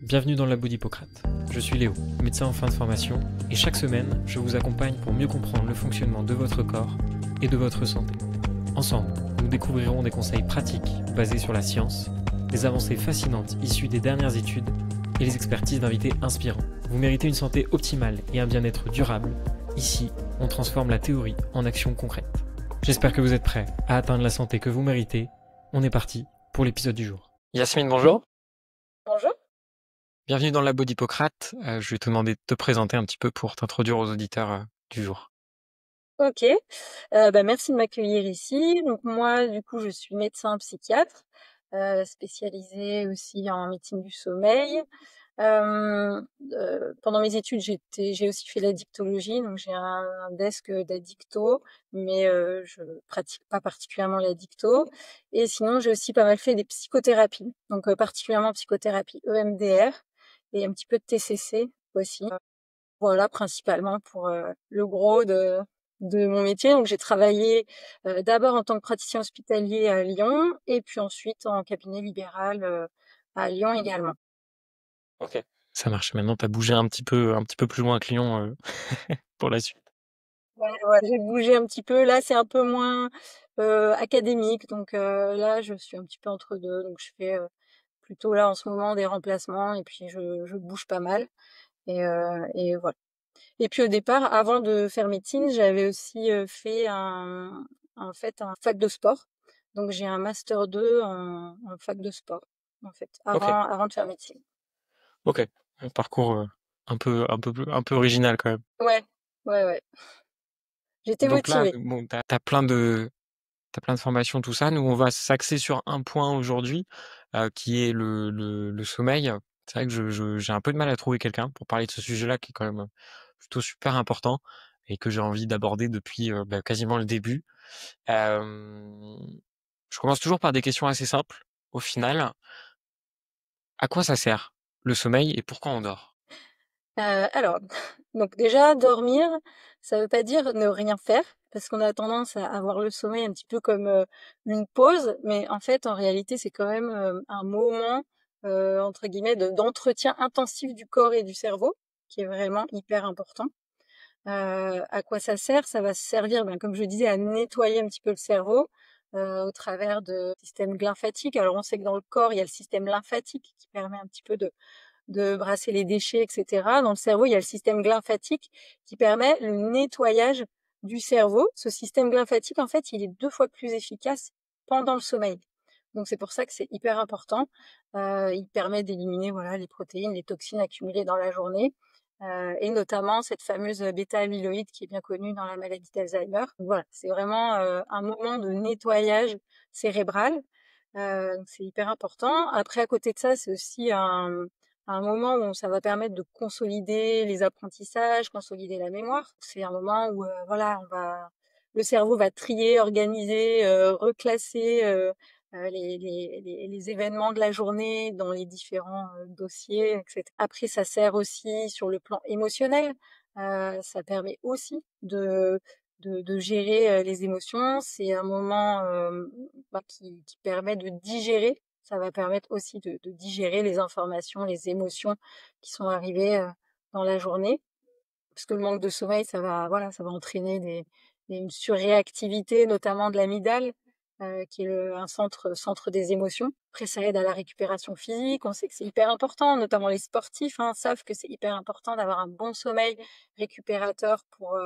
Bienvenue dans le labo d'Hippocrate. Je suis Léo, médecin en fin de formation, et chaque semaine, je vous accompagne pour mieux comprendre le fonctionnement de votre corps et de votre santé. Ensemble, nous découvrirons des conseils pratiques basés sur la science, des avancées fascinantes issues des dernières études et les expertises d'invités inspirants. Vous méritez une santé optimale et un bien-être durable. Ici, on transforme la théorie en action concrète. J'espère que vous êtes prêts à atteindre la santé que vous méritez. On est parti pour l'épisode du jour. Yasmine, bonjour. Bonjour. Bienvenue dans le labo d'Hippocrate. Je vais te demander de te présenter un petit peu pour t'introduire aux auditeurs du jour. OK. Merci de m'accueillir ici. Donc moi, du coup, je suis médecin psychiatre, spécialisée aussi en médecine du sommeil. Pendant mes études, j'ai aussi fait la dictologie, donc j'ai un desk d'addicto, mais je pratique pas particulièrement la dicto. Et sinon, j'ai aussi pas mal fait des psychothérapies, donc particulièrement psychothérapie EMDR et un petit peu de TCC aussi. Voilà, principalement pour le gros de mon métier. Donc j'ai travaillé d'abord en tant que praticien hospitalier à Lyon et puis ensuite en cabinet libéral à Lyon également. Ok. Ça marche. Maintenant, tu as bougé un petit peu plus loin que Lyon pour la suite. Ouais, j'ai bougé un petit peu. Là, c'est un peu moins académique. Donc là, je suis un petit peu entre deux. Donc je fais plutôt là en ce moment des remplacements et puis je bouge pas mal. Et voilà. Et puis au départ, avant de faire médecine, j'avais aussi fait en fait un fac de sport. Donc j'ai un master 2 en fac de sport, en fait, Ok. avant de faire médecine. Ok. Un parcours un peu original quand même. Ouais, ouais. J'étais Donc là, motivée. bon, t'as plein de formations, tout ça. Nous, on va s'axer sur un point aujourd'hui, qui est le sommeil. C'est vrai que j'ai un peu de mal à trouver quelqu'un pour parler de ce sujet-là qui est quand même plutôt super important et que j'ai envie d'aborder depuis quasiment le début. Euh, je commence toujours par des questions assez simples. Au final, à quoi ça sert le sommeil et pourquoi on dort? Alors, donc déjà, dormir, ça veut pas dire ne rien faire, parce qu'on a tendance à avoir le sommeil un petit peu comme une pause, mais en fait, en réalité, c'est quand même un moment, entre guillemets, d'entretien intensif du corps et du cerveau, qui est vraiment hyper important. À quoi ça sert? Ça va servir, comme je disais, à nettoyer un petit peu le cerveau au travers de système lymphatique. Alors on sait que dans le corps, il y a le système lymphatique qui permet un petit peu de brasser les déchets, etc. Dans le cerveau, il y a le système lymphatique qui permet le nettoyage du cerveau. Ce système lymphatique, en fait, il est 2 fois plus efficace pendant le sommeil. Donc c'est pour ça que c'est hyper important. Il permet d'éliminer voilà les protéines, les toxines accumulées dans la journée. Et notamment cette fameuse bêta-amyloïde qui est bien connue dans la maladie d'Alzheimer. Voilà, c'est vraiment un moment de nettoyage cérébral. Donc c'est hyper important. Après, à côté de ça, c'est aussi un moment où ça va permettre de consolider les apprentissages, consolider la mémoire. C'est un moment où voilà, le cerveau va trier, organiser, reclasser les événements de la journée dans les différents dossiers, etc. Après, ça sert aussi sur le plan émotionnel. Ça permet aussi de gérer les émotions. C'est un moment qui permet de digérer. Ça va permettre aussi de digérer les informations, les émotions qui sont arrivées dans la journée. Parce que le manque de sommeil, ça va entraîner une surréactivité, notamment de l'amygdale, qui est un centre des émotions. Après, ça aide à la récupération physique. On sait que c'est hyper important, notamment les sportifs savent que c'est hyper important d'avoir un bon sommeil récupérateur pour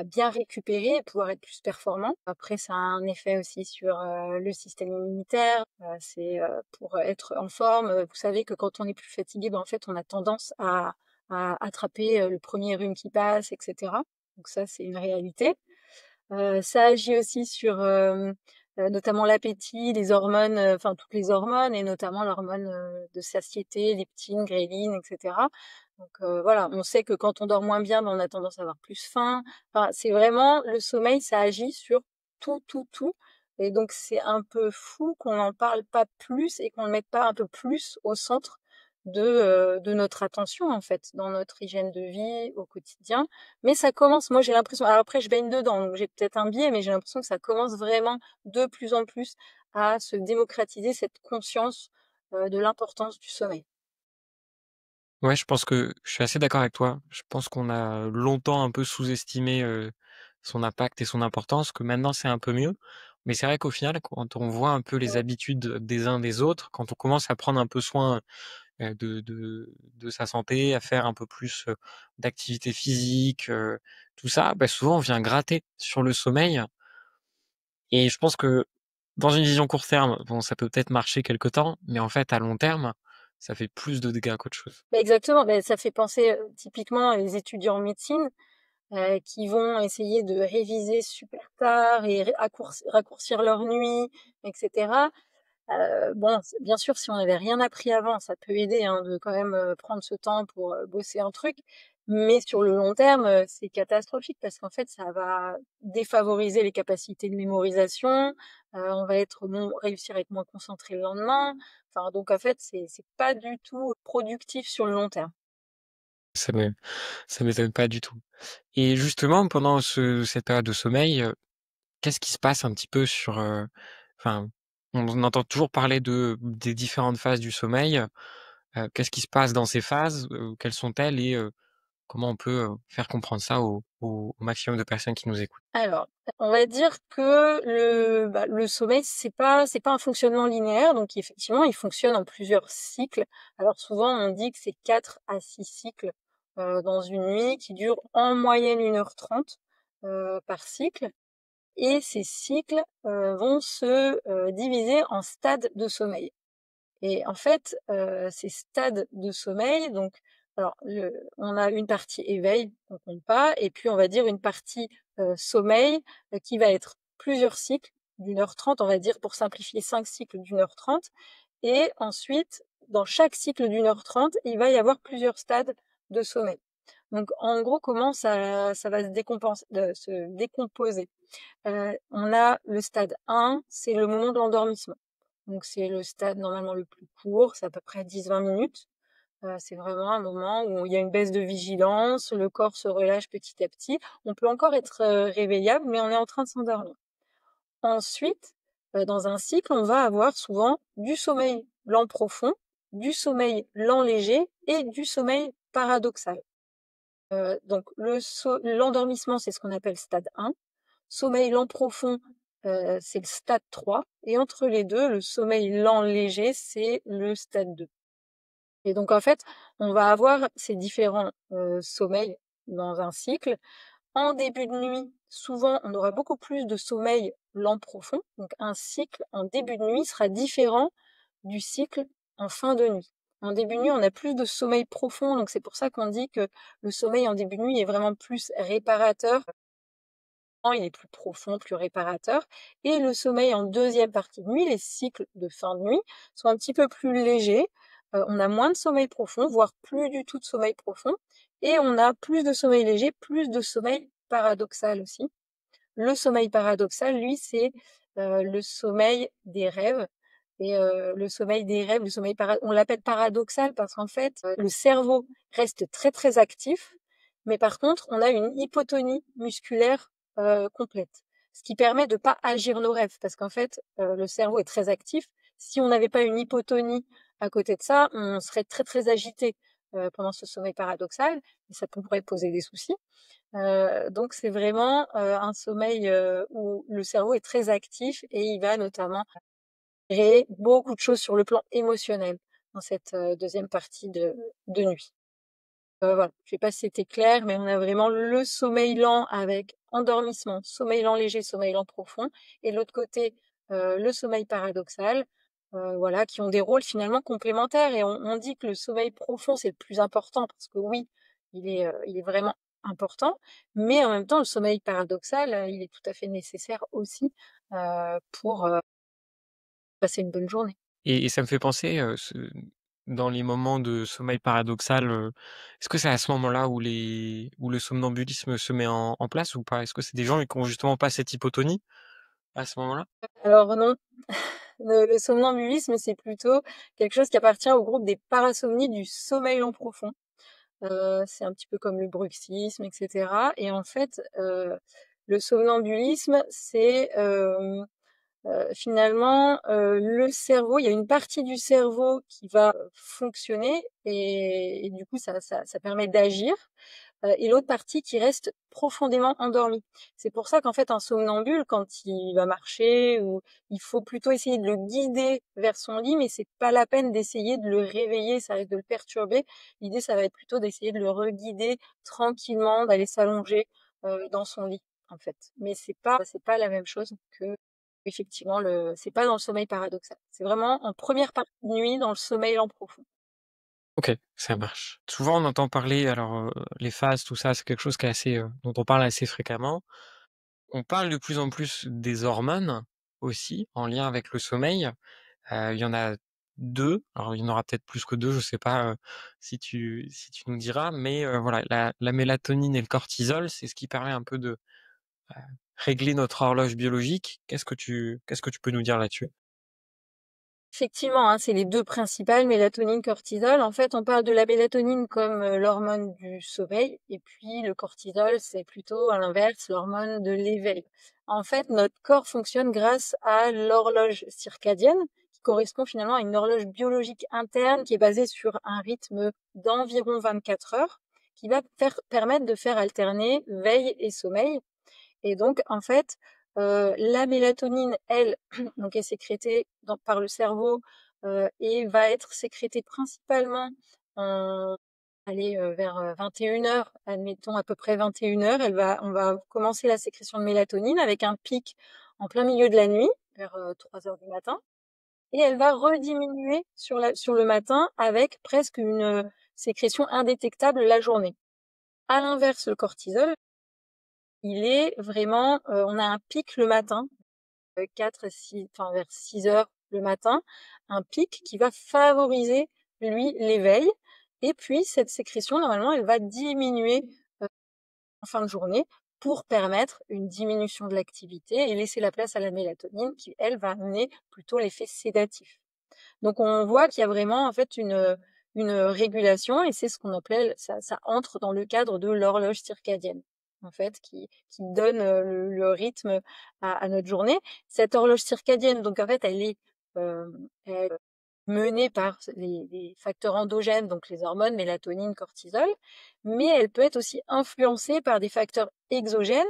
bien récupérer et pouvoir être plus performant. Après, ça a un effet aussi sur le système immunitaire. C'est pour être en forme. Vous savez que quand on est plus fatigué, en fait, on a tendance à attraper le premier rhume qui passe, etc. Donc ça, c'est une réalité. Ça agit aussi sur notamment l'appétit, les hormones, enfin toutes les hormones et notamment l'hormone de satiété, leptine, ghréline, etc. Donc voilà, on sait que quand on dort moins bien, on a tendance à avoir plus faim. Enfin, c'est vraiment le sommeil, ça agit sur tout. Et donc c'est un peu fou qu'on n'en parle pas plus et qu'on ne le mette pas un peu plus au centre de notre attention en fait, dans notre hygiène de vie au quotidien. Mais ça commence, moi j'ai l'impression, alors après je baigne dedans, donc j'ai peut-être un biais, mais j'ai l'impression que ça commence vraiment de plus en plus à se démocratiser cette conscience de l'importance du sommeil. Ouais, je pense que je suis assez d'accord avec toi. Je pense qu'on a longtemps un peu sous-estimé, son impact et son importance, que maintenant c'est un peu mieux. Mais c'est vrai qu'au final, quand on voit un peu les habitudes des uns des autres, quand on commence à prendre un peu soin, de sa santé, à faire un peu plus, d'activité physique, tout ça, bah, souvent on vient gratter sur le sommeil et je pense que dans une vision court terme, bon, ça peut peut-être marcher quelque temps, mais en fait à long terme, ça fait plus de dégâts qu'autre chose. Bah, exactement, bah, ça fait penser, typiquement les étudiants en médecine, qui vont essayer de réviser super tard et raccourcir leur nuit, et cetera. Bon, bien sûr, si on n'avait rien appris avant, ça peut aider, hein, de quand même prendre ce temps pour bosser un truc. Mais sur le long terme, c'est catastrophique parce qu'en fait, ça va défavoriser les capacités de mémorisation. On va réussir à être moins concentré le lendemain. Enfin, donc en fait, c'est pas du tout productif sur le long terme. Ça me ça m'étonne pas du tout et justement pendant cette période de sommeil, qu'est-ce qui se passe un petit peu sur, enfin, on entend toujours parler des différentes phases du sommeil, qu'est-ce qui se passe dans ces phases? Quelles sont-elles et comment on peut, faire comprendre ça au maximum de personnes qui nous écoutent? Alors, on va dire que le sommeil, c'est pas un fonctionnement linéaire, donc effectivement, il fonctionne en plusieurs cycles. Alors souvent, on dit que c'est 4 à 6 cycles dans une nuit qui durent en moyenne 1h30 par cycle. Et ces cycles vont se diviser en stades de sommeil. Et en fait, ces stades de sommeil, donc, alors, on a une partie éveil, on compte pas, et puis on va dire une partie sommeil, qui va être plusieurs cycles d'1h30, on va dire pour simplifier 5 cycles d'1h30. Et ensuite, dans chaque cycle d'1h30, il va y avoir plusieurs stades de sommeil. Donc en gros, comment ça va se décomposer? On a le stade 1, c'est le moment de l'endormissement. Donc c'est le stade normalement le plus court, c'est à peu près 10-20 minutes. C'est vraiment un moment où il y a une baisse de vigilance, le corps se relâche petit à petit. On peut encore être réveillable, mais on est en train de s'endormir. Ensuite, dans un cycle, on va avoir souvent du sommeil lent profond, du sommeil lent léger et du sommeil paradoxal. Donc l'endormissement, c'est ce qu'on appelle stade 1. Sommeil lent profond, c'est le stade 3 et entre les 2, le sommeil lent léger, c'est le stade 2. Et donc en fait, on va avoir ces différents, sommeils dans un cycle. En début de nuit, souvent, on aura beaucoup plus de sommeil lent profond. Donc un cycle en début de nuit sera différent du cycle en fin de nuit. En début de nuit, on a plus de sommeil profond, donc c'est pour ça qu'on dit que le sommeil en début de nuit est vraiment plus réparateur, il est plus profond, plus réparateur. Et le sommeil en deuxième partie de nuit, les cycles de fin de nuit, sont un petit peu plus légers. On a moins de sommeil profond, voire plus du tout de sommeil profond. Et on a plus de sommeil léger, plus de sommeil paradoxal aussi. Le sommeil paradoxal, lui, c'est le sommeil des rêves. Et le sommeil des rêves, on l'appelle paradoxal parce qu'en fait, le cerveau reste très très actif, mais par contre, on a une hypotonie musculaire complète. Ce qui permet de pas agir nos rêves, parce qu'en fait, le cerveau est très actif. Si on n'avait pas une hypotonie à côté de ça, on serait très très agité pendant ce sommeil paradoxal, et ça pourrait poser des soucis. Donc c'est vraiment un sommeil où le cerveau est très actif et il va notamment gérer beaucoup de choses sur le plan émotionnel dans cette deuxième partie de nuit. Voilà, je sais pas si c'était clair, mais on a vraiment le sommeil lent avec endormissement, sommeil lent léger, sommeil lent profond, et de l'autre côté le sommeil paradoxal, voilà, qui ont des rôles finalement complémentaires. Et on dit que le sommeil profond c'est le plus important parce que oui, il est vraiment important, mais en même temps le sommeil paradoxal, il est tout à fait nécessaire aussi pour passer une bonne journée. Et ça me fait penser, dans les moments de sommeil paradoxal, est-ce que c'est à ce moment-là où le somnambulisme se met en place ou pas? Est-ce que c'est des gens qui ont justement pas cette hypotonie à ce moment-là? Alors non, le somnambulisme, c'est plutôt quelque chose qui appartient au groupe des parasomnies du sommeil lent profond. C'est un petit peu comme le bruxisme, et cetera. Et en fait, le somnambulisme, c'est Finalement, le cerveau, il y a une partie du cerveau qui va fonctionner et du coup, ça permet d'agir, et l'autre partie qui reste profondément endormie. C'est pour ça qu'en fait, un somnambule, quand il va marcher, ou il faut plutôt essayer de le guider vers son lit, mais c'est pas la peine d'essayer de le réveiller, ça risque de le perturber. L'idée, ça va être plutôt d'essayer de le reguider tranquillement, d'aller s'allonger dans son lit, en fait. Mais c'est pas la même chose que effectivement c'est pas dans le sommeil paradoxal. C'est vraiment en première partie de nuit dans le sommeil lent profond. OK, ça marche. Souvent, on entend parler alors, les phases, tout ça, c'est quelque chose qui est assez, dont on parle assez fréquemment. On parle de plus en plus des hormones aussi, en lien avec le sommeil. Il y en a 2. Alors il y en aura peut-être plus que 2, je sais pas, si tu nous diras, mais voilà, la mélatonine et le cortisol, c'est ce qui permet un peu de, heu, régler notre horloge biologique. Qu'est-ce que tu peux nous dire là-dessus? Effectivement, hein, c'est les 2 principales, mélatonine, cortisol. En fait, on parle de la mélatonine comme, l'hormone du sommeil, et puis le cortisol, c'est plutôt à l'inverse, l'hormone de l'éveil. En fait, notre corps fonctionne grâce à l'horloge circadienne, qui correspond finalement à une horloge biologique interne qui est basée sur un rythme d'environ 24 heures, qui va permettre de faire alterner veille et sommeil. Et donc, en fait, la mélatonine, elle, donc est sécrétée par le cerveau, et va être sécrétée principalement en allez, vers, 21 heures, admettons à peu près 21 heures. On va commencer la sécrétion de mélatonine avec un pic en plein milieu de la nuit, vers, 3 heures du matin, et elle va rediminuer sur le matin avec presque une, sécrétion indétectable la journée. À l'inverse, le cortisol, il est vraiment, on a un pic le matin, 4 6, enfin vers 6 heures le matin, un pic qui va favoriser, lui, l'éveil, et puis cette sécrétion, normalement, elle va diminuer, heu, en fin de journée pour permettre une diminution de l'activité et laisser la place à la mélatonine qui, elle, va amener plutôt l'effet sédatif. Donc on voit qu'il y a vraiment en fait une régulation, et c'est ce qu'on appelle ça entre dans le cadre de l'horloge circadienne, en fait, qui donne, le rythme à notre journée. Cette horloge circadienne, donc en fait, elle est menée par les facteurs endogènes, donc les hormones, mélatonine, cortisol, mais elle peut être aussi influencée par des facteurs exogènes,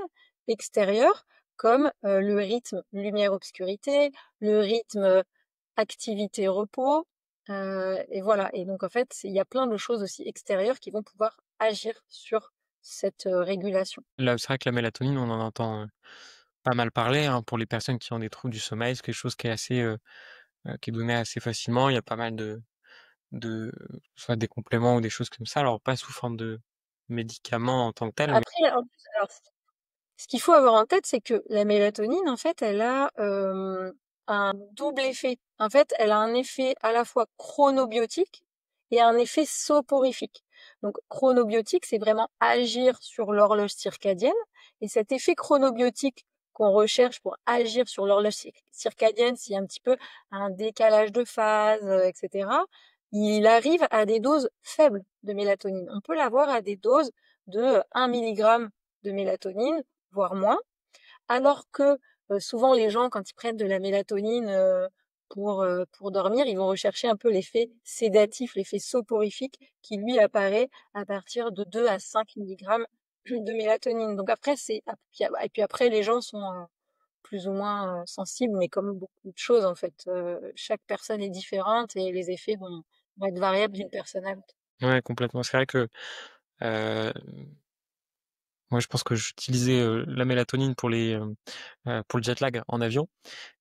extérieurs, comme, le rythme lumière-obscurité, le rythme activité-repos, et voilà. Et donc en fait, il y a plein de choses aussi extérieures qui vont pouvoir agir sur cette, régulation. Là, c'est vrai que la mélatonine, on en entend, pas mal parler, hein, pour les personnes qui ont des troubles du sommeil. C'est quelque chose qui est assez, qui est donné assez facilement. Il y a pas mal de soit des compléments ou des choses comme ça, alors pas sous forme de médicaments en tant que tel, mais Après, en plus, alors ce qu'il faut avoir en tête, c'est que la mélatonine, en fait, elle a, un double effet. En fait, elle a un effet à la fois chronobiotique et un effet soporifique. Donc chronobiotique, c'est vraiment agir sur l'horloge circadienne, et cet effet chronobiotique qu'on recherche pour agir sur l'horloge circadienne, s'il y a un petit peu un décalage de phase, et cetera, il arrive à des doses faibles de mélatonine. On peut l'avoir à des doses de 1 milligramme de mélatonine, voire moins. Alors que souvent les gens, quand ils prennent de la mélatonine pour dormir, ils vont rechercher un peu l'effet sédatif, l'effet soporifique qui lui apparaît à partir de 2 à 5 milligrammes de mélatonine. Donc après, et puis après, les gens sont plus ou moins sensibles, mais comme beaucoup de choses en fait, chaque personne est différente et les effets vont être variables d'une personne à l'autre. ouais, complètement. C'est vrai que, heu, moi, je pense que j'utilisais, la mélatonine pour le jet lag en avion,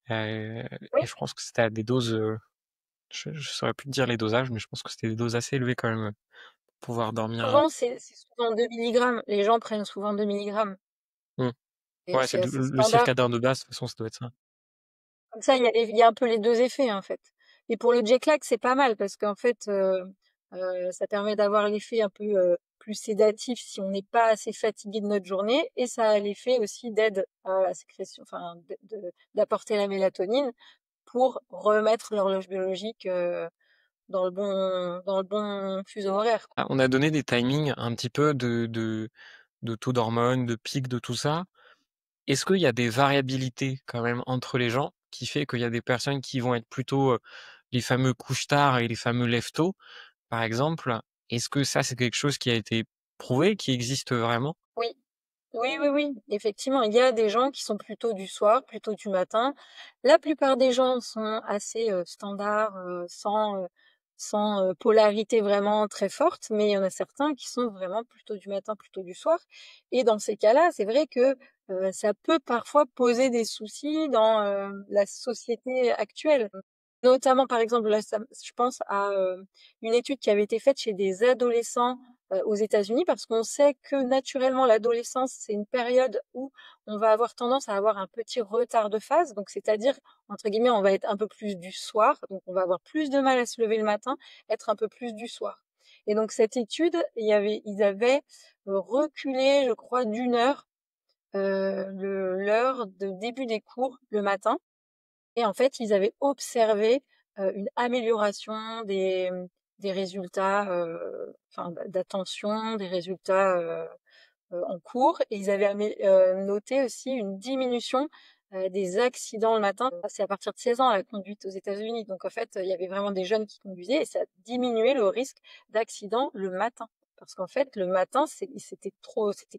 Oui, et je pense que c'était à des doses, je saurais plus te dire les dosages, mais je pense que c'était des doses assez élevées quand même, pour pouvoir dormir, souvent c'est souvent 2 milligrammes. Les gens prennent souvent 2 milligrammes. mmh. Et Ouais, c'est c'est assez le standard. circadien de base, de toute façon, ça doit être ça. Comme ça, il y a un peu les 2 effets, en fait. Et pour le jet lag, c'est pas mal parce qu'en fait, ça permet d'avoir l'effet un peu, plus sédatif si on n'est pas assez fatigué de notre journée, et ça a l'effet aussi d'aide à la sécrétion, enfin d'apporter la mélatonine pour remettre l'horloge biologique, dans le bon fuseau horaire, quoi. Ah, on a donné des timings un petit peu de taux d'hormones, de pics, de tout ça. Est-ce qu'il y a des variabilités quand même entre les gens? qui fait qu'il y a des personnes qui vont être plutôt, les fameux couche-tard et les fameux lève-tôt, par exemple. Est-ce que ça, c'est quelque chose qui a été prouvé, qui existe vraiment? Oui. Oui, oui, oui, effectivement, il y a des gens qui sont plutôt du soir, plutôt du matin. La plupart des gens sont assez standards, sans polarité vraiment très forte, mais il y en a certains qui sont vraiment plutôt du matin, plutôt du soir. Et dans ces cas-là, c'est vrai que ça peut parfois poser des soucis dans la société actuelle. Notamment, par exemple, là, je pense à une étude qui avait été faite chez des adolescents aux États-Unis, parce qu'on sait que naturellement l'adolescence, c'est une période où on va avoir tendance à avoir un petit retard de phase, donc c'est-à-dire, entre guillemets, on va être un peu plus du soir, donc on va avoir plus de mal à se lever le matin, être un peu plus du soir. Et donc cette étude, ils avaient reculé, je crois, d'1 heure l'heure de début des cours le matin, et en fait, ils avaient observé une amélioration des résultats, enfin d'attention, des résultats en cours, et ils avaient noté aussi une diminution des accidents le matin. C'est à partir de 16 ans la conduite aux États-Unis, donc en fait, il y avait vraiment des jeunes qui conduisaient et ça diminuait le risque d'accident le matin. Parce qu'en fait, le matin, c'était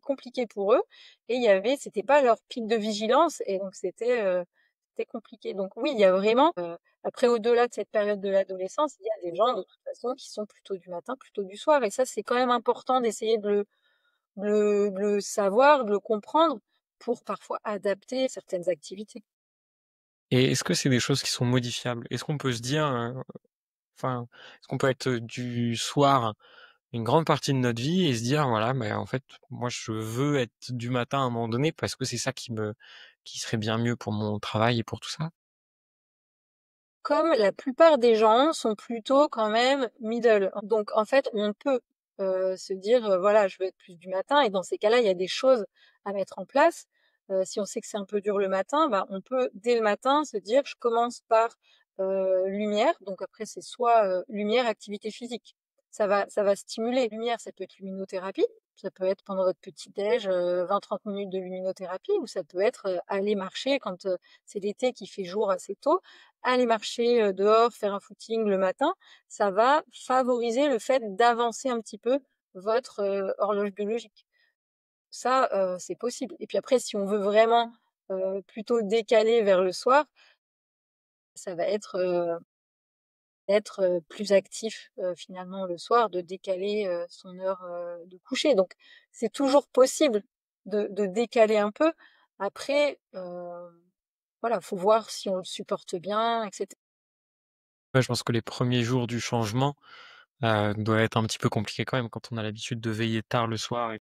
compliqué pour eux, et c'était pas leur pic de vigilance, et donc c'était compliqué. Donc oui, il y a vraiment, après, au-delà de cette période de l'adolescence, il y a des gens de toute façon qui sont plutôt du matin, plutôt du soir, et ça, c'est quand même important d'essayer de le savoir, de le comprendre pour parfois adapter certaines activités. Et est-ce que c'est des choses qui sont modifiables? Est-ce qu'on peut se dire, enfin, est-ce qu'on peut être, du soir une grande partie de notre vie et se dire: «Voilà, mais en fait, moi, je veux être du matin à un moment donné parce que c'est ça qui serait bien mieux pour mon travail et pour tout ça»? Comme la plupart des gens sont plutôt quand même middle. Donc en fait, on peut se dire, voilà, je veux être plus du matin, et dans ces cas-là, il y a des choses à mettre en place. Si on sait que c'est un peu dur le matin, bah, on peut dès le matin se dire, je commence par lumière. Donc après, c'est soit lumière, activité physique. Ça va stimuler. Lumière, ça peut être luminothérapie. Ça peut être pendant votre petit déj, 20-30 minutes de luminothérapie, ou ça peut être aller marcher quand c'est l'été, qui fait jour assez tôt. Aller marcher dehors, faire un footing le matin, ça va favoriser le fait d'avancer un petit peu votre horloge biologique. Ça, c'est possible. Et puis après, si on veut vraiment plutôt décaler vers le soir, ça va être plus actif finalement le soir, de décaler son heure de coucher. Donc c'est toujours possible de décaler un peu. Après, voilà, faut voir si on le supporte bien, etc. Ouais, je pense que les premiers jours du changement, doivent être un petit peu compliqués quand même quand on a l'habitude de veiller tard le soir et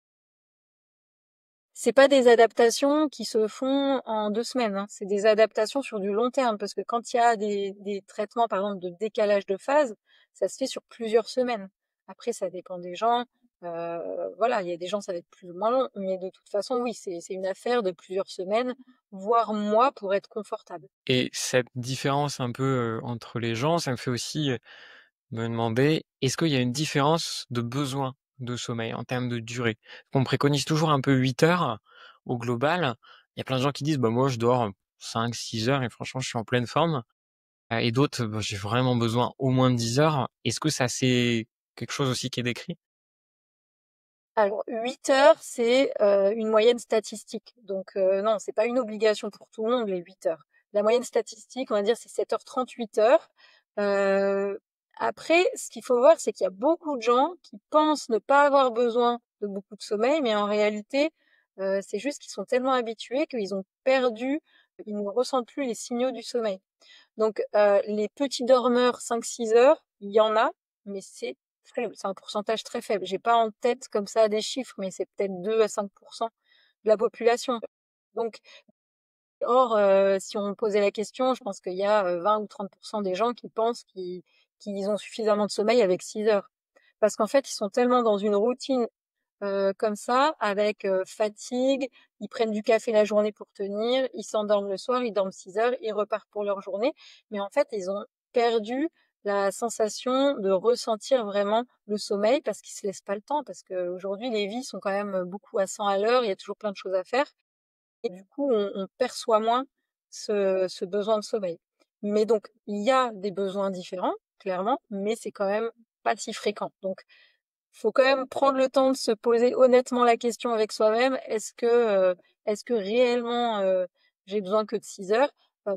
C'est pas des adaptations qui se font en 2 semaines, hein. C'est des adaptations sur du long terme, parce que quand il y a des traitements, par exemple, de décalage de phase, ça se fait sur plusieurs semaines. Après, ça dépend des gens. Voilà, il y a des gens, ça va être plus ou moins long, mais de toute façon, oui, c'est une affaire de plusieurs semaines, voire mois, pour être confortable. cette différence un peu, entre les gens, ça me fait aussi, me demander, est-ce qu'il y a une différence de besoin de sommeil en termes de durée? On préconise toujours un peu 8 heures au global. Il y a plein de gens qui disent: «Bah, moi, je dors 5-6 heures et franchement, je suis en pleine forme». Et d'autres, bah, j'ai vraiment besoin au moins de 10 heures. Est-ce que ça, c'est quelque chose aussi qui est décrit? Alors 8 heures, c'est une moyenne statistique. Donc non, c'est pas une obligation pour tout le monde, les 8 heures. La moyenne statistique, on va dire, c'est 7h30, 8 heures. Heu, Après, ce qu'il faut voir, c'est qu'il y a beaucoup de gens qui pensent ne pas avoir besoin de beaucoup de sommeil, mais en réalité, c'est juste qu'ils sont tellement habitués qu'ils ont perdu, ils ne ressentent plus les signaux du sommeil. Donc les petits dormeurs 5-6 heures, il y en a, mais c'est faible, c'est un pourcentage très faible. J'ai pas en tête comme ça des chiffres, mais c'est peut-être 2 à 5 de la population. Donc si on posait la question, je pense qu'il y a 20 ou 30 des gens qui pensent qu'ils ont suffisamment de sommeil avec 6 heures. Parce qu'en fait, ils sont tellement dans une routine comme ça, avec fatigue, ils prennent du café la journée pour tenir, ils s'endorment le soir, ils dorment 6 heures, ils repartent pour leur journée. Mais en fait, ils ont perdu la sensation de ressentir vraiment le sommeil, parce qu'ils se laissent pas le temps, parce qu'aujourd'hui, les vies sont quand même beaucoup à 100 à l'heure, il y a toujours plein de choses à faire. Et du coup, on perçoit moins ce besoin de sommeil. Mais donc, il y a des besoins différents, clairement, mais c'est quand même pas si fréquent. Donc, faut quand même prendre le temps de se poser honnêtement la question avec soi-même. Est-ce que réellement j'ai besoin que de 6 heures?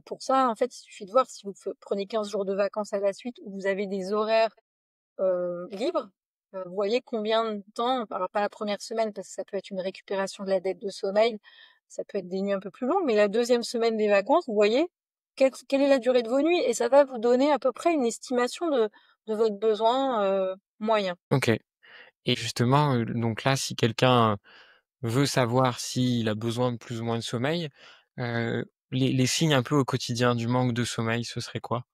Pour ça, en fait, il suffit de voir si vous prenez 15 jours de vacances à la suite ou vous avez des horaires libres. Vous voyez combien de temps, alors pas la première semaine parce que ça peut être une récupération de la dette de sommeil, ça peut être des nuits un peu plus longues, mais la deuxième semaine des vacances, vous voyez quelle est la durée de vos nuits et ça va vous donner à peu près une estimation de votre besoin moyen. OK. Et justement, donc là, si quelqu'un veut savoir s'il a besoin de plus ou moins de sommeil, les signes un peu au quotidien du manque de sommeil, ce serait quoi?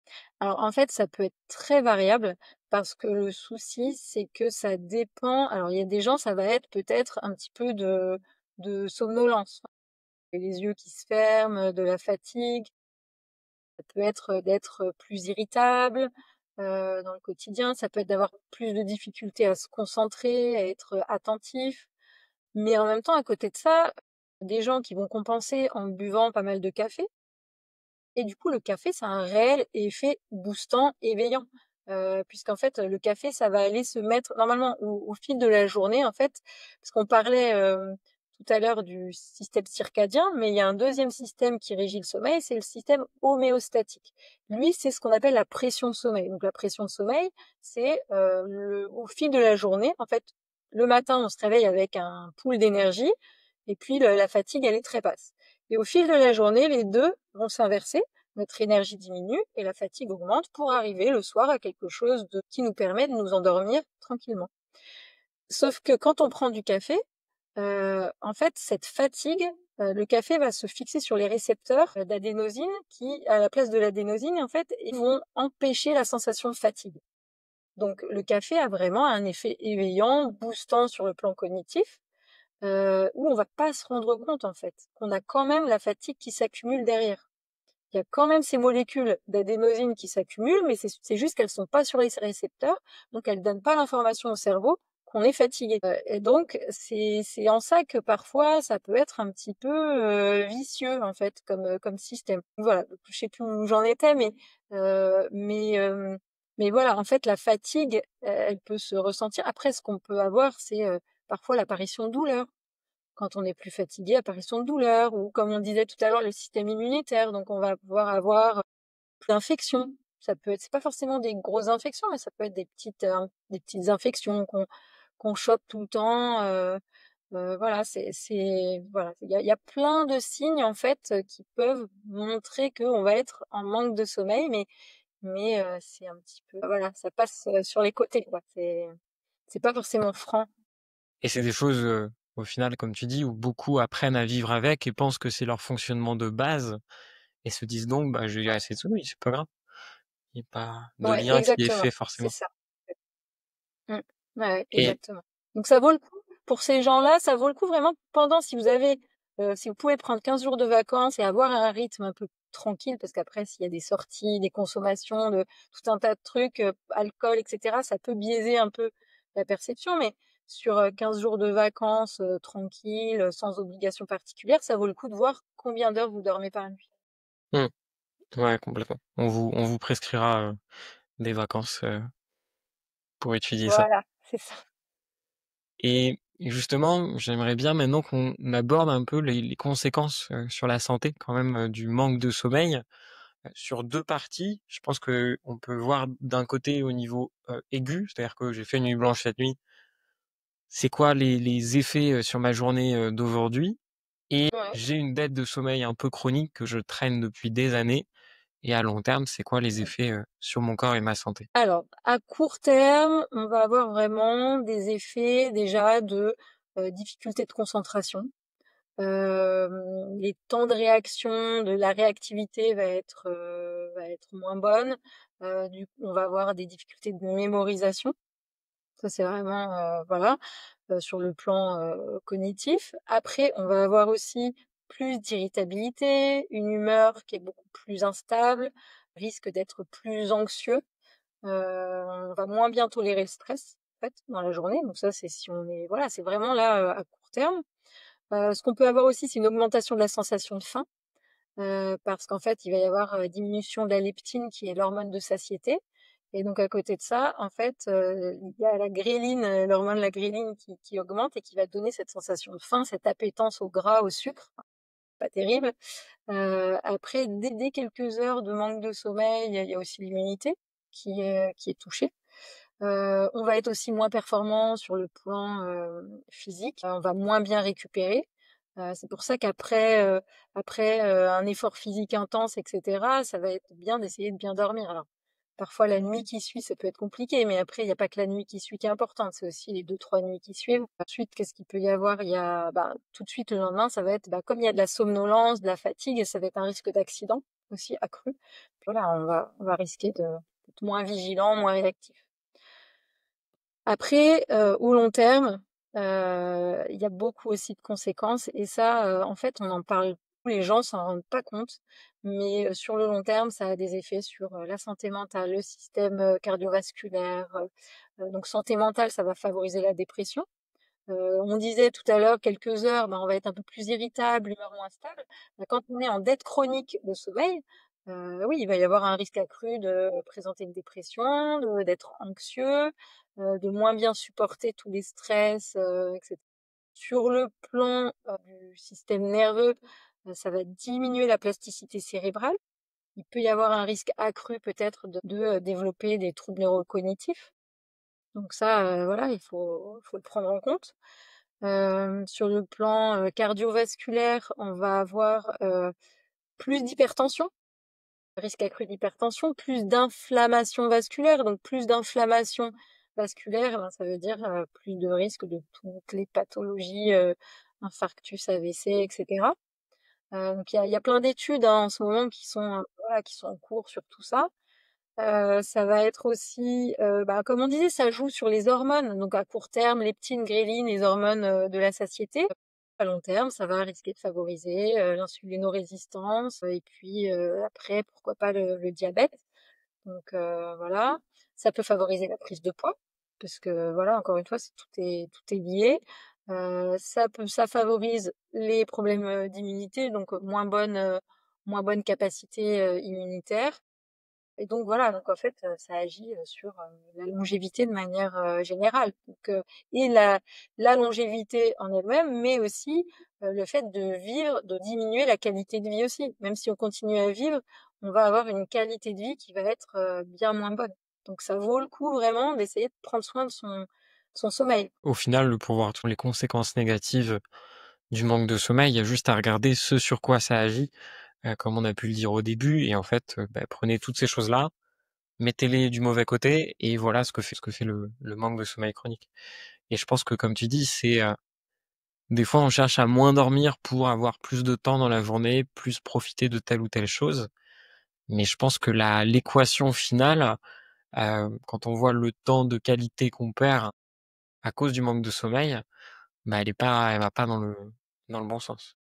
Alors en fait, ça peut être très variable parce que le souci, c'est que ça dépend. Alors il y a des gens, ça va être peut-être un petit peu de somnolence, les yeux qui se ferment, de la fatigue. Ça peut être d'être plus irritable dans le quotidien. Ça peut être d'avoir plus de difficultés à se concentrer, à être attentif. Mais en même temps, à côté de ça, des gens qui vont compenser en buvant pas mal de café. Et du coup, le café, ça a un réel effet boostant, éveillant. Puisqu'en fait, le café, ça va aller se mettre normalement au fil de la journée, en fait, parce qu'on parlait tout à l'heure du système circadien, mais il y a un deuxième système qui régit le sommeil, c'est le système homéostatique. Lui, c'est ce qu'on appelle la pression de sommeil. Donc la pression de sommeil, c'est au fil de la journée, en fait, le matin, on se réveille avec un pool d'énergie, et puis la fatigue, elle est très basse. Et au fil de la journée, les deux vont s'inverser. Notre énergie diminue et la fatigue augmente pour arriver le soir à quelque chose qui nous permet de nous endormir tranquillement. Sauf que quand on prend du café, en fait, cette fatigue, le café va se fixer sur les récepteurs d'adénosine qui, à la place de l'adénosine, en fait, ils vont empêcher la sensation de fatigue. Donc, le café a vraiment un effet éveillant, boostant sur le plan cognitif, où on va pas se rendre compte, en fait, qu'on a quand même la fatigue qui s'accumule derrière. Il y a quand même ces molécules d'adénosine qui s'accumulent, mais c'est juste qu'elles sont pas sur les récepteurs, donc elles donnent pas l'information au cerveau qu'on est fatigué. Et donc c'est en ça que parfois ça peut être un petit peu vicieux en fait comme système. Voilà, je sais plus où j'en étais, euh, mais euh, mais voilà, en fait la fatigue, elle peut se ressentir. Après, ce qu'on peut avoir, c'est parfois l'apparition de douleurs quand on est plus fatigué, apparition de douleurs, ou comme on disait tout à l'heure, le système immunitaire. Donc, on va pouvoir avoir plus d'infections. Ça peut être, c'est pas forcément des grosses infections, mais ça peut être des petites infections qu'on chope tout le temps. Voilà, voilà. Il y a plein de signes, en fait, qui peuvent montrer qu'on va être en manque de sommeil, mais c'est un petit peu, voilà, ça passe sur les côtés, quoi. C'est pas forcément franc. Et c'est des choses, au final, comme tu dis, où beaucoup apprennent à vivre avec et pensent que c'est leur fonctionnement de base et se disent donc: «Bah, j'ai assez de sommeil, c'est pas grave». Il y a pas de Ouais, lien qui est exactement. fait C'est forcément. ça. Mmh. Ouais, Et exactement. Donc ça vaut le coup pour ces gens-là, ça vaut le coup vraiment pendant si vous pouvez prendre 15 jours de vacances et avoir un rythme un peu tranquille, parce qu'après s'il y a des sorties, des consommations de tout un tas de trucs, alcool et cetera, ça peut biaiser un peu la perception, mais sur, 15 jours de vacances, tranquilles, sans obligation particulière, ça vaut le coup de voir combien d'heures vous dormez par nuit. mmh, ouais, complètement. On vous prescrira, des vacances, pour étudier ça. Voilà, c'est ça. Et justement, j'aimerais bien maintenant qu'on aborde un peu les conséquences, sur la santé quand même, du manque de sommeil, sur 2 parties. Je pense qu'on peut voir d'un côté au niveau, aigu, c'est-à-dire que j'ai fait une nuit blanche cette nuit. C'est quoi les effets, sur ma journée, d'aujourd'hui? Et Ouais. j'ai une dette de sommeil un peu chronique que je traîne depuis des années et à long terme, c'est quoi les effets, sur mon corps et ma santé? Alors, à court terme, on va avoir vraiment des effets déjà de difficulté de concentration. Les temps de réaction, de la réactivité va être moins bonne. Du coup, on va avoir des difficultés de mémorisation. Ça, c'est vraiment, voilà, sur le plan cognitif. Après, on va avoir aussi plus d'irritabilité, une humeur qui est beaucoup plus instable, risque d'être plus anxieux. On va moins bien tolérer le stress, en fait, dans la journée. Donc ça, c'est si on est, voilà, c'est vraiment là à court terme. Ce qu'on peut avoir aussi, c'est une augmentation de la sensation de faim. parce qu'en fait, il va y avoir, diminution de la leptine qui est l'hormone de satiété et donc à côté de ça, en fait, il y a la gréline, l'hormone la gréline qui augmente et qui va donner cette sensation de faim, cette appétence au gras, au sucre, pas terrible. Après dès quelques heures de manque de sommeil, il y a aussi l'immunité qui est touchée. On va être aussi moins performant sur le plan, physique. On va moins bien récupérer. C'est pour ça qu'après un effort physique intense et cetera, ça va être bien d'essayer de bien dormir. Alors, parfois la nuit qui suit, ça peut être compliqué, mais après il y a pas que la nuit qui suit qui est importante, c'est aussi les 2-3 nuits qui suivent. Ensuite, qu'est-ce qu'il peut y avoir? Il y a, tout de suite le lendemain, ça va être, comme il y a de la somnolence, de la fatigue, ça va être un risque d'accident aussi accru. Puis voilà, on va risquer d'être moins vigilant, moins réactif. Après, au long terme, il y a beaucoup aussi de conséquences et ça, en fait, on en parle les gens s'en rendent pas compte, mais sur le long terme, ça a des effets sur, la santé mentale, le système, cardiovasculaire, donc santé mentale, ça va favoriser la dépression. On disait tout à l'heure quelques heures, on va être un peu plus irritable, l'humeur moins stable. Quand on est en dette chronique de sommeil, oui, il va y avoir un risque accru de présenter une dépression, d'être anxieux, de moins bien supporter tous les stress, et cetera. Sur le plan, du système nerveux, ça va diminuer la plasticité cérébrale. Il peut y avoir un risque accru peut-être de développer des troubles neurocognitifs. Donc ça, voilà, il faut le prendre en compte. Sur le plan, cardiovasculaire, on va avoir, plus d'hypertension, risque accru d'hypertension, plus d'inflammation vasculaire. Donc plus d'inflammation vasculaire, ça veut dire, plus de risque de toutes les pathologies, infarctus, AVC et cetera. Donc il y a plein d'études, hein, en ce moment qui sont, voilà, qui sont en cours sur tout ça. Ça va être aussi, comme on disait, ça joue sur les hormones. Donc à court terme, leptine, ghrelin, les hormones, de la satiété. À long terme, ça va risquer de favoriser, l'insulinorésistance, et puis, après, pourquoi pas le diabète. Donc voilà. Ça peut favoriser la prise de poids parce que voilà, encore une fois, tout est lié. Ça favorise les problèmes, d'immunité, donc moins bonne capacité, immunitaire. Et donc voilà, donc en fait, ça agit, sur, la longévité de manière, générale. Donc et la longévité en elle-même, mais aussi, le fait de vivre, de diminuer la qualité de vie aussi. Même si on continue à vivre, on va avoir une qualité de vie qui va être, bien moins bonne. Donc ça vaut le coup vraiment d'essayer de prendre soin de son sommeil. Au final, pour voir toutes les conséquences négatives du manque de sommeil, il y a juste à regarder ce sur quoi ça agit, comme on a pu le dire au début et en fait, prenez toutes ces choses-là, mettez-les du mauvais côté et voilà ce que fait le manque de sommeil chronique. Et je pense que comme tu dis, c'est, des fois on cherche à moins dormir pour avoir plus de temps dans la journée, plus profiter de telle ou telle chose. Mais je pense que l'équation finale, quand on voit le temps de qualité qu'on perd à cause du manque de sommeil, elle va pas dans le bon sens.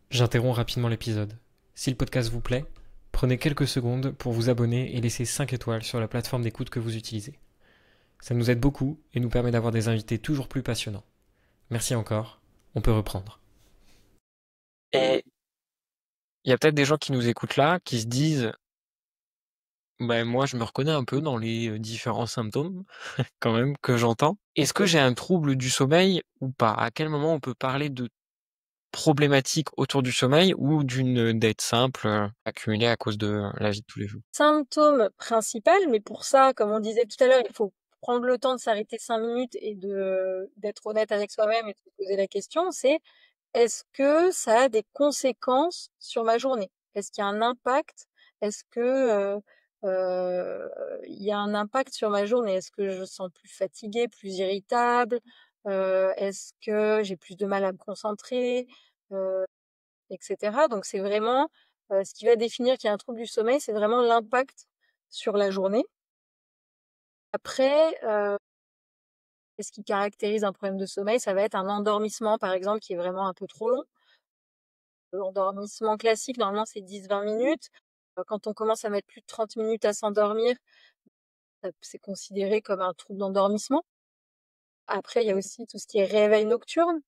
J'interromps rapidement l'épisode. Si le podcast vous plaît, prenez quelques secondes pour vous abonner et laisser 5 étoiles sur la plateforme d'écoute que vous utilisez. Ça nous aide beaucoup et nous permet d'avoir des invités toujours plus passionnants. Merci encore, on peut reprendre. Et il y a peut-être des gens qui nous écoutent là, qui se disent, moi je me reconnais un peu dans les différents symptômes quand même que j'entends. Est-ce que j'ai un trouble du sommeil ou pas? À quel moment on peut parler de problématique autour du sommeil ou d'une dette simple accumulée à cause de la vie de tous les jours? Symptôme principal, mais pour ça, comme on disait tout à l'heure, il faut prendre le temps de s'arrêter 5 minutes et d'être honnête avec soi-même et de se poser la question, c'est: «Est-ce que ça a des conséquences sur ma journée? Est-ce qu'il y a un impact? Est-ce que, il y a un impact sur ma journée? Est-ce que je me sens plus fatiguée, plus irritable? Est-ce que j'ai plus de mal à me concentrer?» heu et cetera. Donc c'est vraiment, ce qui va définir qu'il y a un trouble du sommeil, c'est vraiment l'impact sur la journée. Après, qu'est-ce qui caractérise un problème de sommeil? Ça va être un endormissement, par exemple, qui est vraiment un peu trop long. L'endormissement classique, normalement, c'est 10-20 minutes. Quand on commence à mettre plus de 30 minutes à s'endormir, c'est considéré comme un trouble d'endormissement. Après, il y a aussi tout ce qui est réveil nocturne.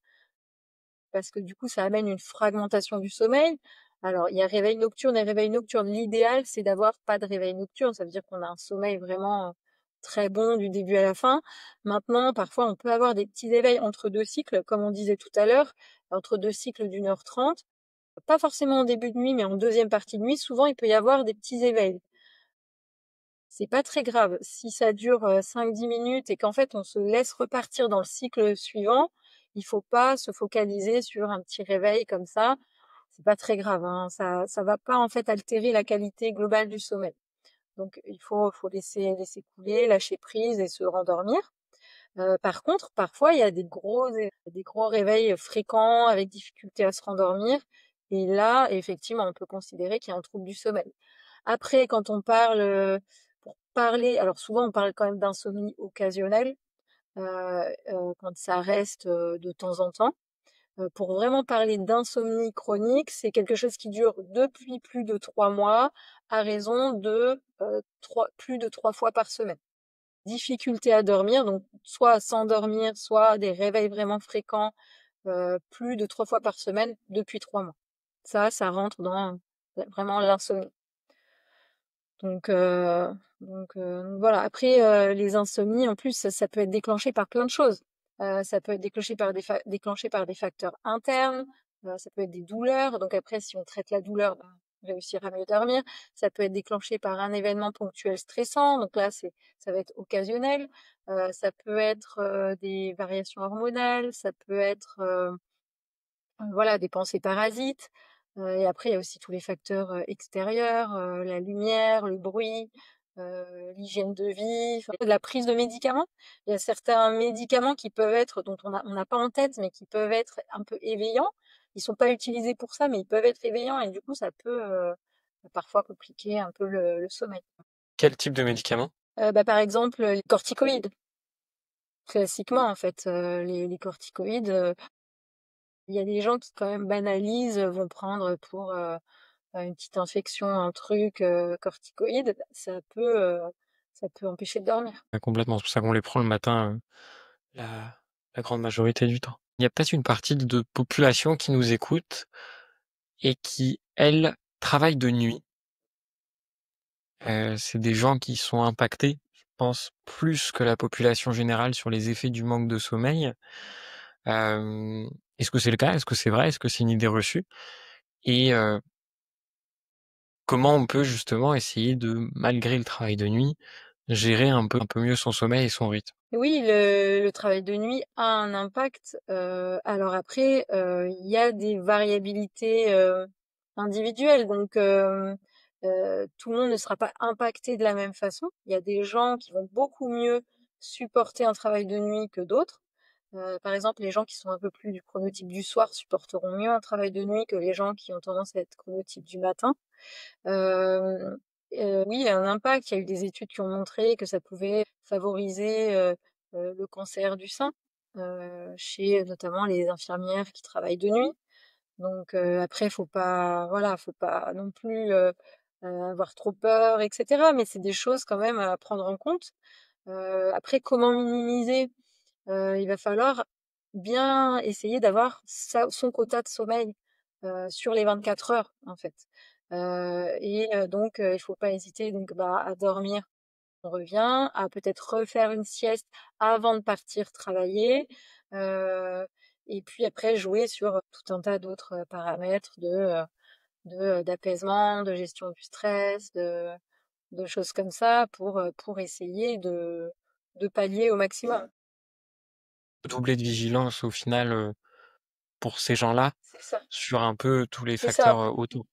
parce que du coup, ça amène une fragmentation du sommeil. Alors, il y a réveil nocturne et réveil nocturne. L'idéal, c'est d'avoir pas de réveil nocturne. Ça veut dire qu'on a un sommeil vraiment très bon du début à la fin. Maintenant, parfois, on peut avoir des petits éveils entre deux cycles, comme on disait tout à l'heure, entre deux cycles d'1h30. Pas forcément en début de nuit, mais en deuxième partie de nuit, souvent, il peut y avoir des petits éveils. C'est pas très grave. Si ça dure 5-10 minutes et qu'en fait, on se laisse repartir dans le cycle suivant, il faut pas se focaliser sur un petit réveil comme ça. C'est pas très grave, hein. Ça va pas, en fait, altérer la qualité globale du sommeil. Donc, faut laisser couler, lâcher prise et se rendormir. Par contre, parfois, il y a des gros réveils fréquents avec difficulté à se rendormir. Et là, effectivement, on peut considérer qu'il y a un trouble du sommeil. Après, quand on parle, pour parler, alors souvent on parle quand même d'insomnie occasionnelle, quand ça reste de temps en temps. Pour vraiment parler d'insomnie chronique, c'est quelque chose qui dure depuis plus de 3 mois, à raison de plus de 3 fois par semaine. Difficulté à dormir, donc soit à s'endormir, soit des réveils vraiment fréquents, plus de 3 fois par semaine depuis 3 mois. Ça rentre dans vraiment l'insomnie. Donc, voilà. Après, les insomnies, en plus, ça peut être déclenché par plein de choses. Ça peut être déclenché par des facteurs internes. Ça peut être des douleurs. Donc après, si on traite la douleur, ben, réussir à mieux dormir. Ça peut être déclenché par un événement ponctuel stressant. Donc là, ça va être occasionnel. Ça peut être des variations hormonales. Ça peut être voilà, des pensées parasites. Et après, il y a aussi tous les facteurs extérieurs, la lumière, le bruit, l'hygiène de vie, enfin, la prise de médicaments. Il y a certains médicaments qui peuvent être, dont on n'a pas en tête, mais qui peuvent être un peu éveillants. Ils sont pas utilisés pour ça, mais ils peuvent être éveillants et du coup, ça peut parfois compliquer un peu le sommeil. Quel type de médicament? Par exemple, les corticoïdes. Classiquement, en fait, les corticoïdes, il y a des gens qui quand même banalisent, vont prendre pour une petite infection, un truc, corticoïde. Ça peut empêcher de dormir. Complètement, c'est pour ça qu'on les prend le matin, la la grande majorité du temps. Il y a peut-être une partie de population qui nous écoute et qui, elle, travaille de nuit. C'est des gens qui sont impactés, je pense, plus que la population générale sur les effets du manque de sommeil. Hem, Est-ce que c'est le cas? Est-ce que c'est vrai? Est-ce que c'est une idée reçue? Et comment on peut justement essayer de, malgré le travail de nuit, gérer un peu mieux son sommeil et son rythme? Oui, le travail de nuit a un impact. Alors après, il y a des variabilités individuelles, donc tout le monde ne sera pas impacté de la même façon. Il y a des gens qui vont beaucoup mieux supporter un travail de nuit que d'autres. Par exemple, les gens qui sont un peu plus du chronotype du soir supporteront mieux un travail de nuit que les gens qui ont tendance à être chronotype du matin. Hem, oui, il y a un impact. Il y a eu des études qui ont montré que ça pouvait favoriser, le cancer du sein, chez notamment les infirmières qui travaillent de nuit. Donc après faut pas non plus, avoir trop peur et cetera, mais c'est des choses quand même à prendre en compte. Après comment minimiser? Il va falloir bien essayer d'avoir son quota de sommeil sur les 24 heures, en fait. Donc il faut pas hésiter donc à dormir. On revient, à peut-être refaire une sieste avant de partir travailler, heu et puis après jouer sur tout un tas d'autres paramètres d'apaisement, de gestion du stress, de choses comme ça pour essayer de pallier au maximum. Doubler de vigilance au final, pour ces gens-là, C'est ça, sur un peu tous les c'est ça. facteurs, autour.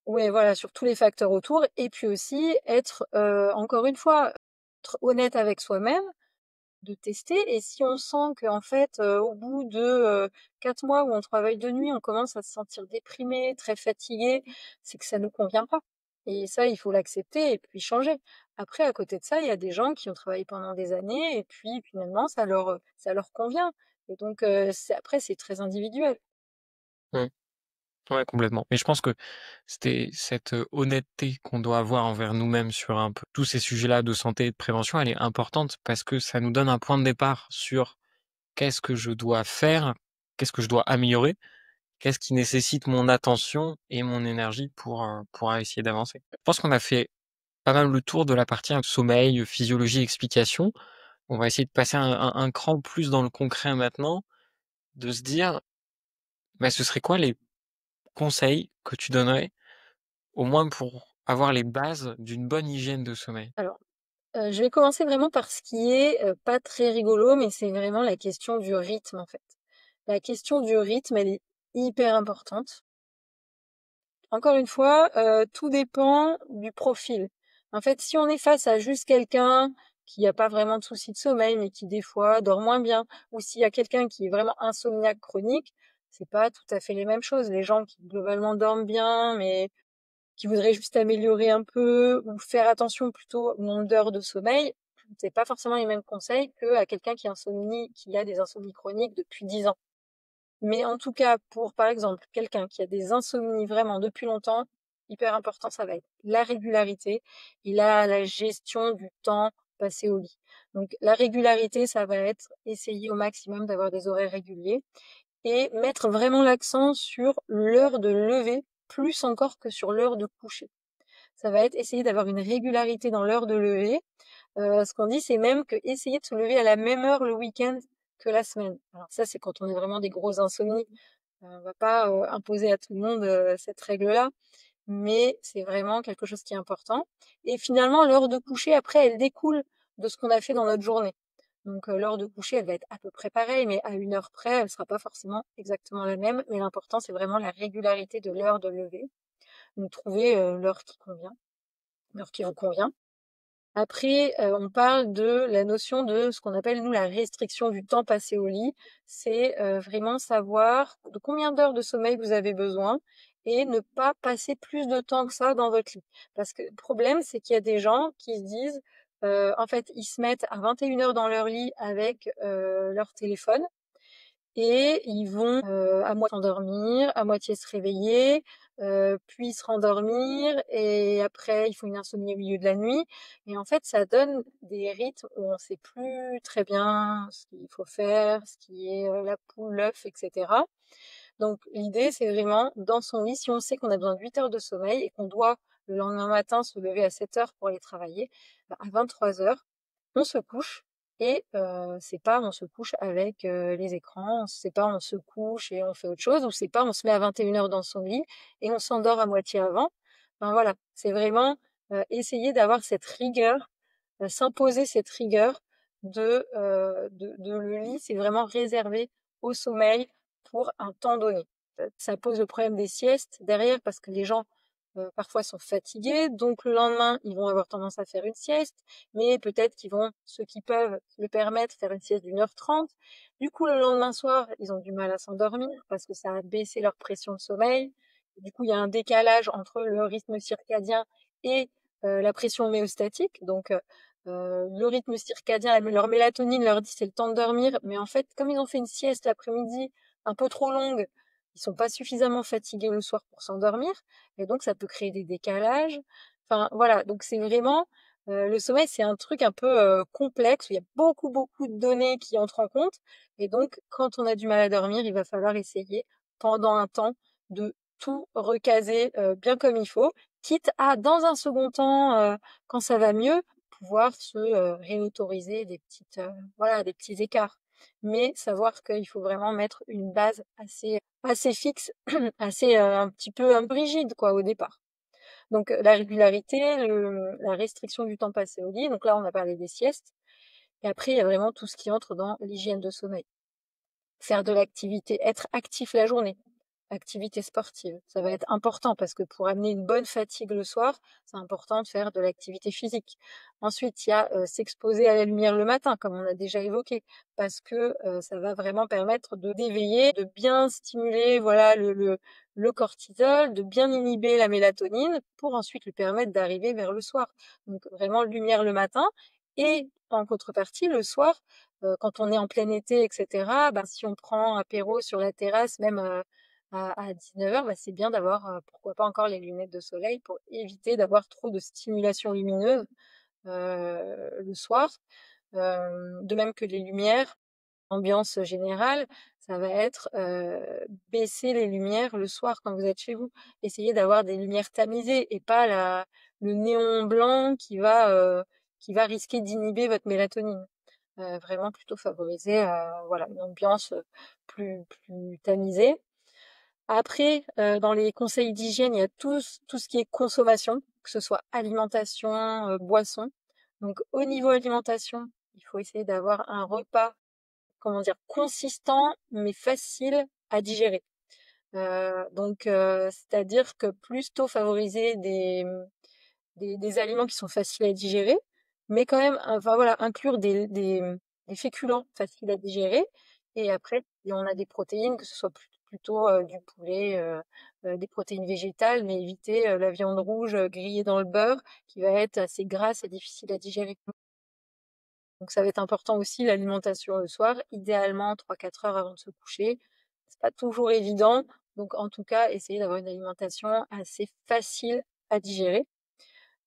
Ouais, voilà, sur tous les facteurs autour et puis aussi être, encore une fois, être honnête avec soi-même, de tester et si on sent qu'en fait, au bout de, 4 mois où on travaille de nuit, on commence à se sentir déprimé, très fatigué, c'est que ça nous convient pas et ça, il faut l'accepter et puis changer. Après, à côté de ça, il y a des gens qui ont travaillé pendant des années et puis finalement ça leur convient et donc c'est très individuel. Mmh. Ouais, complètement. Mais je pense que c'était cette, honnêteté qu'on doit avoir envers nous-mêmes sur un peu tous ces sujets-là de santé et de prévention, elle est importante parce que ça nous donne un point de départ sur qu'est-ce que je dois faire qu'est-ce que je dois améliorer? Qu'est-ce qui nécessite mon attention et mon énergie pour essayer d'avancer? Je pense qu'on a fait pas mal le tour de la partie sommeil, physiologie, explication. On va essayer de passer un cran plus dans le concret maintenant, de se dire, bah, ce serait quoi les conseils que tu donnerais, au moins pour avoir les bases d'une bonne hygiène de sommeil? Alors, je vais commencer vraiment par ce qui est, pas très rigolo, mais c'est vraiment la question du rythme, en fait. La question du rythme, elle est hyper importante. Encore une fois, tout dépend du profil. En fait, si on est face à juste quelqu'un qui a pas vraiment de soucis de sommeil, mais qui des fois dort moins bien, ou s'il y a quelqu'un qui est vraiment insomniaque chronique, c'est pas tout à fait les mêmes choses. Les gens qui globalement dorment bien, mais qui voudraient juste améliorer un peu ou faire attention plutôt au nombre d'heures de sommeil, c'est pas forcément les mêmes conseils qu'à quelqu'un qui a des insomnies chroniques depuis 10 ans. Mais en tout cas, pour par exemple quelqu'un qui a des insomnies vraiment depuis longtemps, hyper important, ça va être la régularité et la gestion du temps passé au lit. Donc la régularité, ça va être essayer au maximum d'avoir des horaires réguliers et mettre vraiment l'accent sur l'heure de lever plus encore que sur l'heure de coucher. Ça va être essayer d'avoir une régularité dans l'heure de lever. Ce qu'on dit, c'est même que essayer de se lever à la même heure le week-end que la semaine. Alors ça, c'est quand on est vraiment des gros insomnies. On va pas imposer à tout le monde cette règle-là, mais c'est vraiment quelque chose qui est important. Et finalement, l'heure de coucher, après, elle découle de ce qu'on a fait dans notre journée. Donc l'heure de coucher, elle va être à peu près pareille, mais à une heure près, elle sera pas forcément exactement la même. Mais l'important, c'est vraiment la régularité de l'heure de lever. Donc trouver l'heure qui vous convient. Après, on parle de la notion de ce qu'on appelle, nous, la restriction du temps passé au lit. C'est vraiment savoir de combien d'heures de sommeil vous avez besoin et ne pas passer plus de temps que ça dans votre lit. Parce que le problème, c'est qu'il y a des gens qui se disent, en fait, ils se mettent à 21 heures dans leur lit avec leur téléphone et ils vont à moitié s'endormir, à moitié se réveiller, puis se rendormir et après ils font une insomnie au milieu de la nuit et en fait ça donne des rythmes où on sait plus très bien ce qu'il faut faire, ce qui est la poule, l'œuf, etc. Donc l'idée c'est vraiment dans son lit, si on sait qu'on a besoin de 8 heures de sommeil et qu'on doit le lendemain matin se lever à 7 heures pour aller travailler, bah, à 23 heures on se couche et c'est pas on se couche avec les écrans, c'est pas on se couche et on fait autre chose, ou c'est pas on se met à 21 heures dans son lit et on s'endort à moitié avant. Enfin voilà, c'est vraiment essayer d'avoir cette rigueur, s'imposer cette rigueur de le lit, c'est vraiment réservé au sommeil pour un temps donné. Ça pose le problème des siestes derrière parce que les gens parfois sont fatigués, donc le lendemain ils vont avoir tendance à faire une sieste, mais peut-être qu'ils vont, ceux qui peuvent se le permettre, faire une sieste d'1 h 30. Du coup le lendemain soir ils ont du mal à s'endormir parce que ça a baissé leur pression de sommeil. Du coup il y a un décalage entre le rythme circadien et la pression homéostatique. Donc le rythme circadien, leur mélatonine leur dit c'est le temps de dormir, mais en fait comme ils ont fait une sieste l'après-midi un peu trop longue, ils sont pas suffisamment fatigués le soir pour s'endormir et donc ça peut créer des décalages. Enfin voilà, donc c'est vraiment le sommeil, c'est un truc un peu complexe où il y a beaucoup beaucoup de données qui entrent en compte et donc quand on a du mal à dormir, il va falloir essayer pendant un temps de tout recaser bien comme il faut, quitte à dans un second temps quand ça va mieux pouvoir se réautoriser des petites voilà, des petits écarts. Mais savoir qu'il faut vraiment mettre une base assez fixe, assez un petit peu un peu rigide quoi au départ. Donc la régularité, la restriction du temps passé au lit. Donc là, on a parlé des siestes. Et après, il y a vraiment tout ce qui entre dans l'hygiène de sommeil. Faire de l'activité, être actif la journée, activité sportive. Ça va être important parce que pour amener une bonne fatigue le soir, c'est important de faire de l'activité physique. Ensuite, il y a s'exposer à la lumière le matin, comme on a déjà évoqué, parce que ça va vraiment permettre de d'éveiller, de bien stimuler voilà le cortisol, de bien inhiber la mélatonine pour ensuite lui permettre d'arriver vers le soir. Donc vraiment lumière le matin et en contrepartie le soir, quand on est en plein été, etc., ben, si on prend apéro sur la terrasse, même à 19 heures, bah, c'est bien d'avoir, pourquoi pas encore les lunettes de soleil pour éviter d'avoir trop de stimulation lumineuse le soir. De même que les lumières, ambiance générale, ça va être baisser les lumières le soir quand vous êtes chez vous. Essayez d'avoir des lumières tamisées et pas le néon blanc qui va risquer d'inhiber votre mélatonine. Vraiment plutôt favoriser voilà, une ambiance plus tamisée. Après, dans les conseils d'hygiène, il y a tout ce qui est consommation, que ce soit alimentation, boisson. Donc au niveau alimentation, il faut essayer d'avoir un repas, comment dire, consistant mais facile à digérer. C'est-à-dire que plutôt favoriser des aliments qui sont faciles à digérer, mais quand même, enfin voilà, inclure des féculents faciles à digérer. Et après, si on a des protéines, que ce soit plutôt du poulet, des protéines végétales, mais éviter la viande rouge grillée dans le beurre, qui va être assez grasse et difficile à digérer. Donc ça va être important aussi l'alimentation le soir, idéalement 3-4 heures avant de se coucher. C'est pas toujours évident, donc en tout cas, essayez d'avoir une alimentation assez facile à digérer.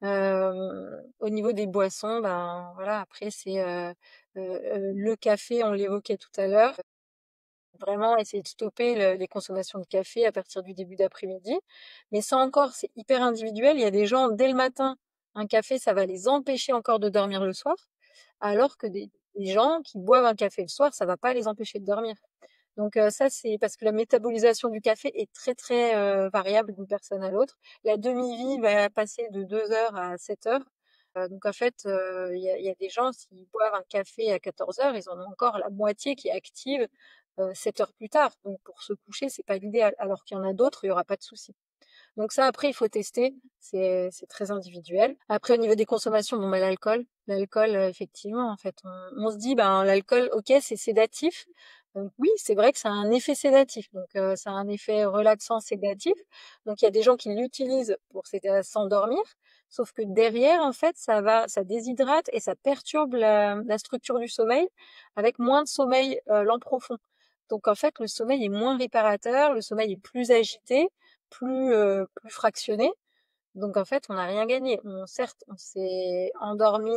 Au niveau des boissons, ben voilà, après c'est le café, on l'évoquait tout à l'heure. Vraiment essayer de stopper les consommations de café à partir du début d'après-midi. Mais ça encore, c'est hyper individuel. Il y a des gens, dès le matin, un café, ça va les empêcher encore de dormir le soir, alors que des gens qui boivent un café le soir, ça va pas les empêcher de dormir. Donc ça, c'est parce que la métabolisation du café est très très variable d'une personne à l'autre. La demi-vie va passer de 2 heures à 7 heures. Donc en fait, il y a des gens, s'ils boivent un café à 14 heures, ils en ont encore la moitié qui est active 7 heures plus tard. Donc pour se coucher, c'est pas l'idéal. Alors qu'il y en a d'autres, il y aura pas de souci. Donc ça, après, il faut tester. C'est très individuel. Après, au niveau des consommations, bon, bah, l'alcool, effectivement, en fait, on se dit, ben, l'alcool, ok, c'est sédatif. Donc oui, c'est vrai que ça a un effet sédatif. Donc ça a un effet relaxant sédatif. Donc il y a des gens qui l'utilisent pour s'endormir. Sauf que derrière, en fait, ça déshydrate et ça perturbe la structure du sommeil avec moins de sommeil lent profond. Donc en fait, le sommeil est moins réparateur, le sommeil est plus agité, plus fractionné. Donc en fait, on n'a rien gagné. Certes, on s'est endormi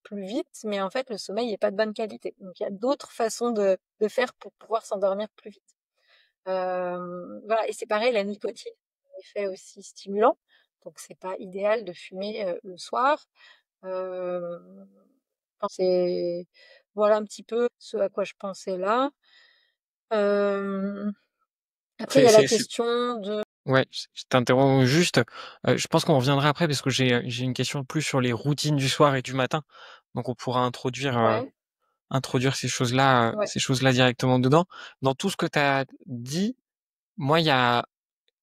plus vite, mais en fait, le sommeil n'est pas de bonne qualité. Donc il y a d'autres façons de faire pour pouvoir s'endormir plus vite. Voilà, et c'est pareil, la nicotine, un effet aussi stimulant. Donc c'est pas idéal de fumer le soir. Euh, enfin, c'est voilà un petit peu ce à quoi je pensais là. Euh, Après, il y C'est a la c'est c'est question de... ouais, je t'interromps juste, je pense qu'on reviendra après parce que j'ai une question plus sur les routines du soir et du matin. Donc on pourra Ouais, introduire ouais. ces choses-là directement dedans. Dans tout ce que tu as dit, moi, il y a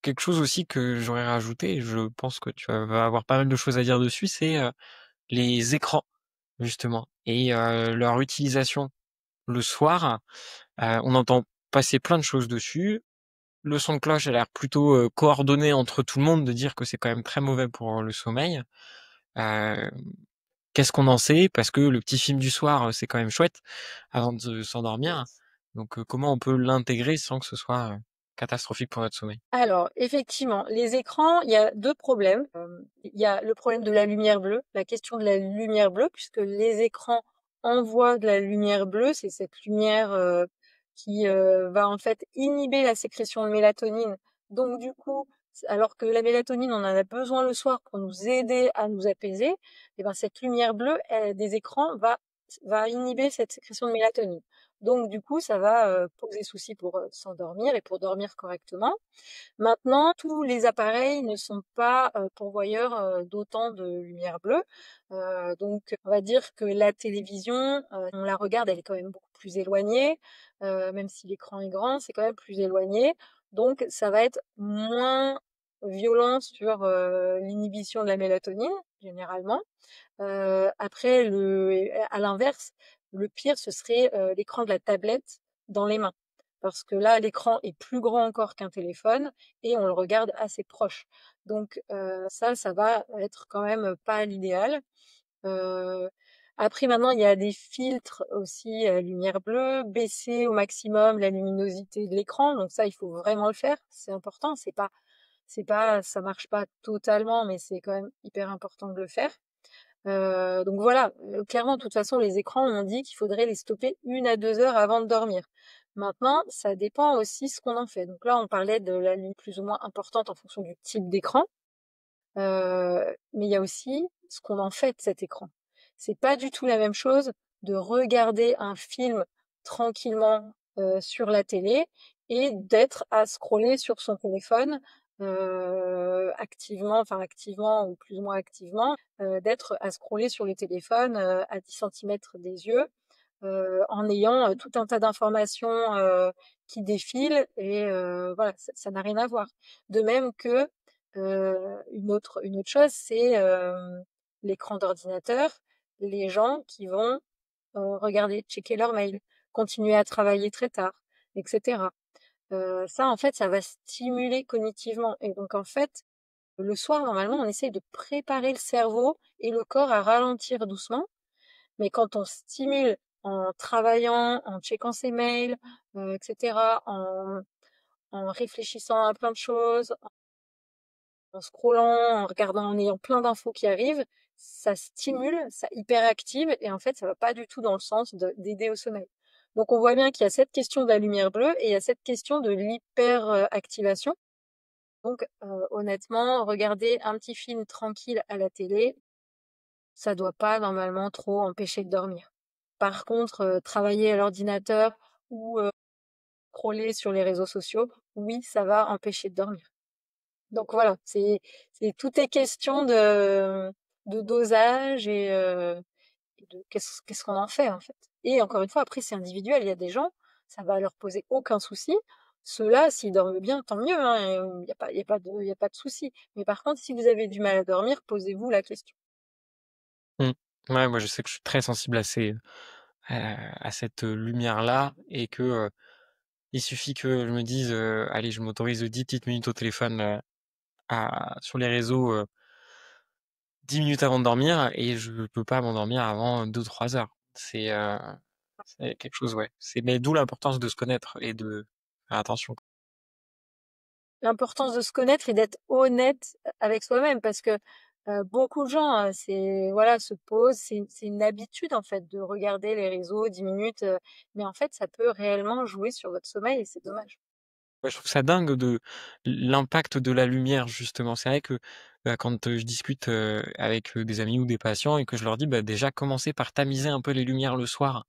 quelque chose aussi que j'aurais rajouté et je pense que tu vas avoir pas mal de choses à dire dessus, c'est, les écrans justement et leur utilisation le soir. On entend passer plein de choses dessus. Le son de cloche a l'air plutôt coordonné entre tout le monde de dire que c'est quand même très mauvais pour le sommeil. Euh, Qu'est-ce qu'on en sait? Parce que le petit film du soir, c'est quand même chouette avant de s'endormir. Donc comment on peut l'intégrer sans que ce soit catastrophique pour notre sommeil? Alors, effectivement, les écrans, il y a 2 problèmes. Il y a le problème de la lumière bleue, la question de la lumière bleue, puisque les écrans envoient de la lumière bleue. C'est cette lumière qui va en fait inhiber la sécrétion de mélatonine. Donc du coup, alors que la mélatonine, on en a besoin le soir pour nous aider à nous apaiser, et ben cette lumière bleue des écrans va inhiber cette sécrétion de mélatonine. Donc du coup, ça va poser souci pour s'endormir et pour dormir correctement. Maintenant, tous les appareils ne sont pas pourvoyeurs d'autant de lumière bleue. Donc, on va dire que la télévision, on la regarde, elle est quand même beaucoup plus éloignée. Même si l'écran est grand, c'est quand même plus éloigné. Donc, ça va être moins violent sur l'inhibition de la mélatonine, généralement. Après, à l'inverse, le pire, ce serait l'écran de la tablette dans les mains. Parce que là, l'écran est plus grand encore qu'un téléphone et on le regarde assez proche. Donc ça va être quand même pas l'idéal. Euh, Après, maintenant, il y a des filtres aussi lumière bleue, baisser au maximum la luminosité de l'écran. Donc ça, il faut vraiment le faire. C'est important. Ça marche pas totalement, mais c'est quand même hyper important de le faire. Donc voilà, clairement, de toute façon, les écrans, on dit qu'il faudrait les stopper 1 à 2 heures avant de dormir. Maintenant, ça dépend aussi ce qu'on en fait. Donc là, on parlait de la lumière plus ou moins importante en fonction du type d'écran, mais il y a aussi ce qu'on en fait de cet écran. C'est pas du tout la même chose de regarder un film tranquillement, sur la télé et d'être à scroller sur son téléphone, activement ou plus ou moins activement, d'être à scroller sur le téléphone, à 10 centimètres des yeux, en ayant, tout un tas d'informations, qui défilent et voilà, ça n'a rien à voir. De même que, une autre chose, c'est, l'écran d'ordinateur, les gens qui vont, regarder, checker leur mail, continuer à travailler très tard et cetera. Ça, en fait, ça va stimuler cognitivement et donc en fait, le soir, normalement, on essaye de préparer le cerveau et le corps à ralentir doucement, mais quand on stimule en travaillant, en checkant ses mails, et cetera, en réfléchissant à plein de choses, en scrollant, en regardant, en ayant plein d'infos qui arrivent, ça stimule, ça hyperactive et en fait, ça va pas du tout dans le sens d'aider au sommeil. Donc on voit bien qu'il y a cette question de la lumière bleue et il y a cette question de l'hyperactivation. Donc honnêtement, regarder un petit film tranquille à la télé, ça doit pas normalement trop empêcher de dormir. Par contre, travailler à l'ordinateur ou scroller sur les réseaux sociaux, oui, ça va empêcher de dormir. Donc voilà, c'est tout est question de dosage et de qu'est-ce qu'on en fait, en fait. Et encore une fois, après, c'est individuel. Il y a des gens, ça va leur poser aucun souci. Ceux-là, s'ils dorment bien, tant mieux, hein, il y a pas de souci. Mais par contre, si vous avez du mal à dormir, posez-vous la question. Mmh. Ouais, moi je sais que je suis très sensible à cette, lumière-là et que, il suffit que je me dise, «Allez, je m'autorise 10 petites minutes au téléphone, à sur les réseaux, 10 minutes avant de dormir» et je peux pas m'endormir avant 2 3 heures. C'est quelque chose, ouais. Mais d'où l'importance de se connaître et de faire attention. L'importance de se connaître et d'être honnête avec soi-même parce que beaucoup de gens, c'est voilà, se posent, c'est une habitude en fait de regarder les réseaux 10 minutes, mais en fait ça peut réellement jouer sur votre sommeil et c'est dommage. Ouais, je trouve ça dingue de l'impact de la lumière justement. C'est vrai que, quand, je discute, avec, des amis ou des patients et que je leur dis: «Bah, déjà commencez par tamiser un peu les lumières le soir».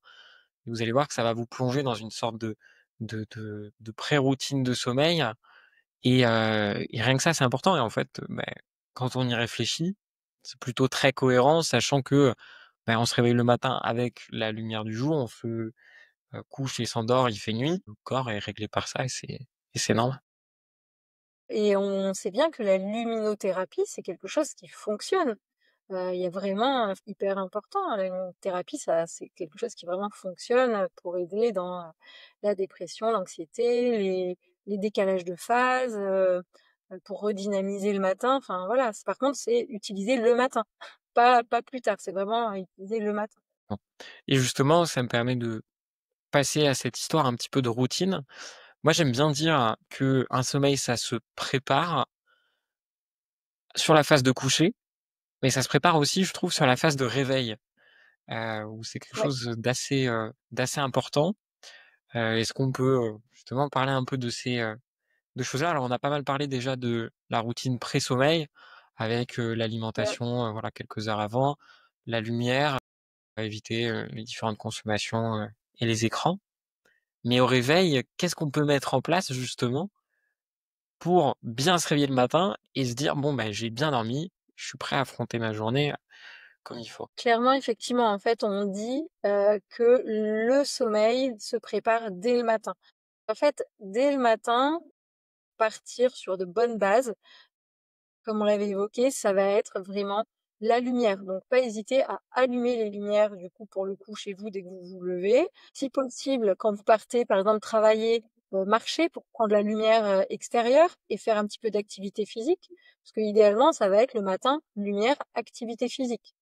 Vous allez voir que ça va vous plonger dans une sorte de pré-routine de sommeil et rien que ça, c'est important et en fait, quand on y réfléchit, c'est plutôt très cohérent sachant que, on se réveille le matin avec la lumière du jour, on se, couche et s'endort, il fait nuit. Le corps est réglé par ça et c'est normal. Et on sait bien que la luminothérapie, c'est quelque chose qui fonctionne. Il y a vraiment, hyper important, hein, la luminothérapie, ça c'est quelque chose qui vraiment fonctionne, pour aider dans, la dépression, l'anxiété, les décalages de phase, pour redynamiser le matin. Enfin voilà, par contre, c'est utilisé le matin, pas plus tard, c'est vraiment à utiliser le matin. Et justement, ça me permet de passer à cette histoire un petit peu de routine. Moi, j'aime bien dire qu'un sommeil, ça se prépare sur la phase de coucher, mais ça se prépare aussi, je trouve, sur la phase de réveil, où c'est quelque Ouais. chose d'assez important. Est-ce qu'on peut, justement parler un peu de ces, de choses-là? Alors, on a pas mal parlé déjà de la routine pré-sommeil avec, Mmh. l'alimentation, voilà, quelques heures avant, la lumière, éviter, les différentes consommations, et les écrans. Mais au réveil, qu'est-ce qu'on peut mettre en place justement pour bien se réveiller le matin et se dire: «Bon, bah, j'ai bien dormi, je suis prêt à affronter ma journée, comme il faut»? Clairement, effectivement, en fait, on dit, que le sommeil se prépare dès le matin. En fait, dès le matin, partir sur de bonnes bases. Comme on l'avait évoqué, ça va être vraiment la lumière. Donc, pas hésiter à allumer les lumières, du coup, pour le coup, chez vous, dès que vous vous levez. Si possible, quand vous partez, par exemple, travailler, marcher pour prendre la lumière, extérieure et faire un petit peu d'activité physique. Parce que idéalement, ça va être le matin, lumière, activité physique.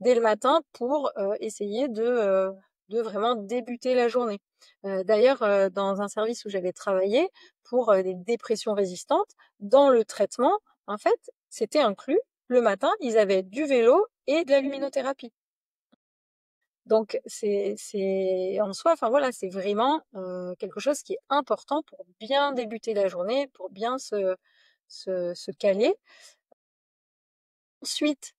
Dès le matin pour, essayer de vraiment débuter la journée. D'ailleurs, dans un service où j'avais travaillé pour, des dépressions résistantes, dans le traitement, en fait, c'était inclus le matin, ils avaient du vélo et de la luminothérapie. Donc c'est en soi, enfin voilà, c'est vraiment quelque chose qui est important pour bien débuter la journée, pour bien se caler. Ensuite,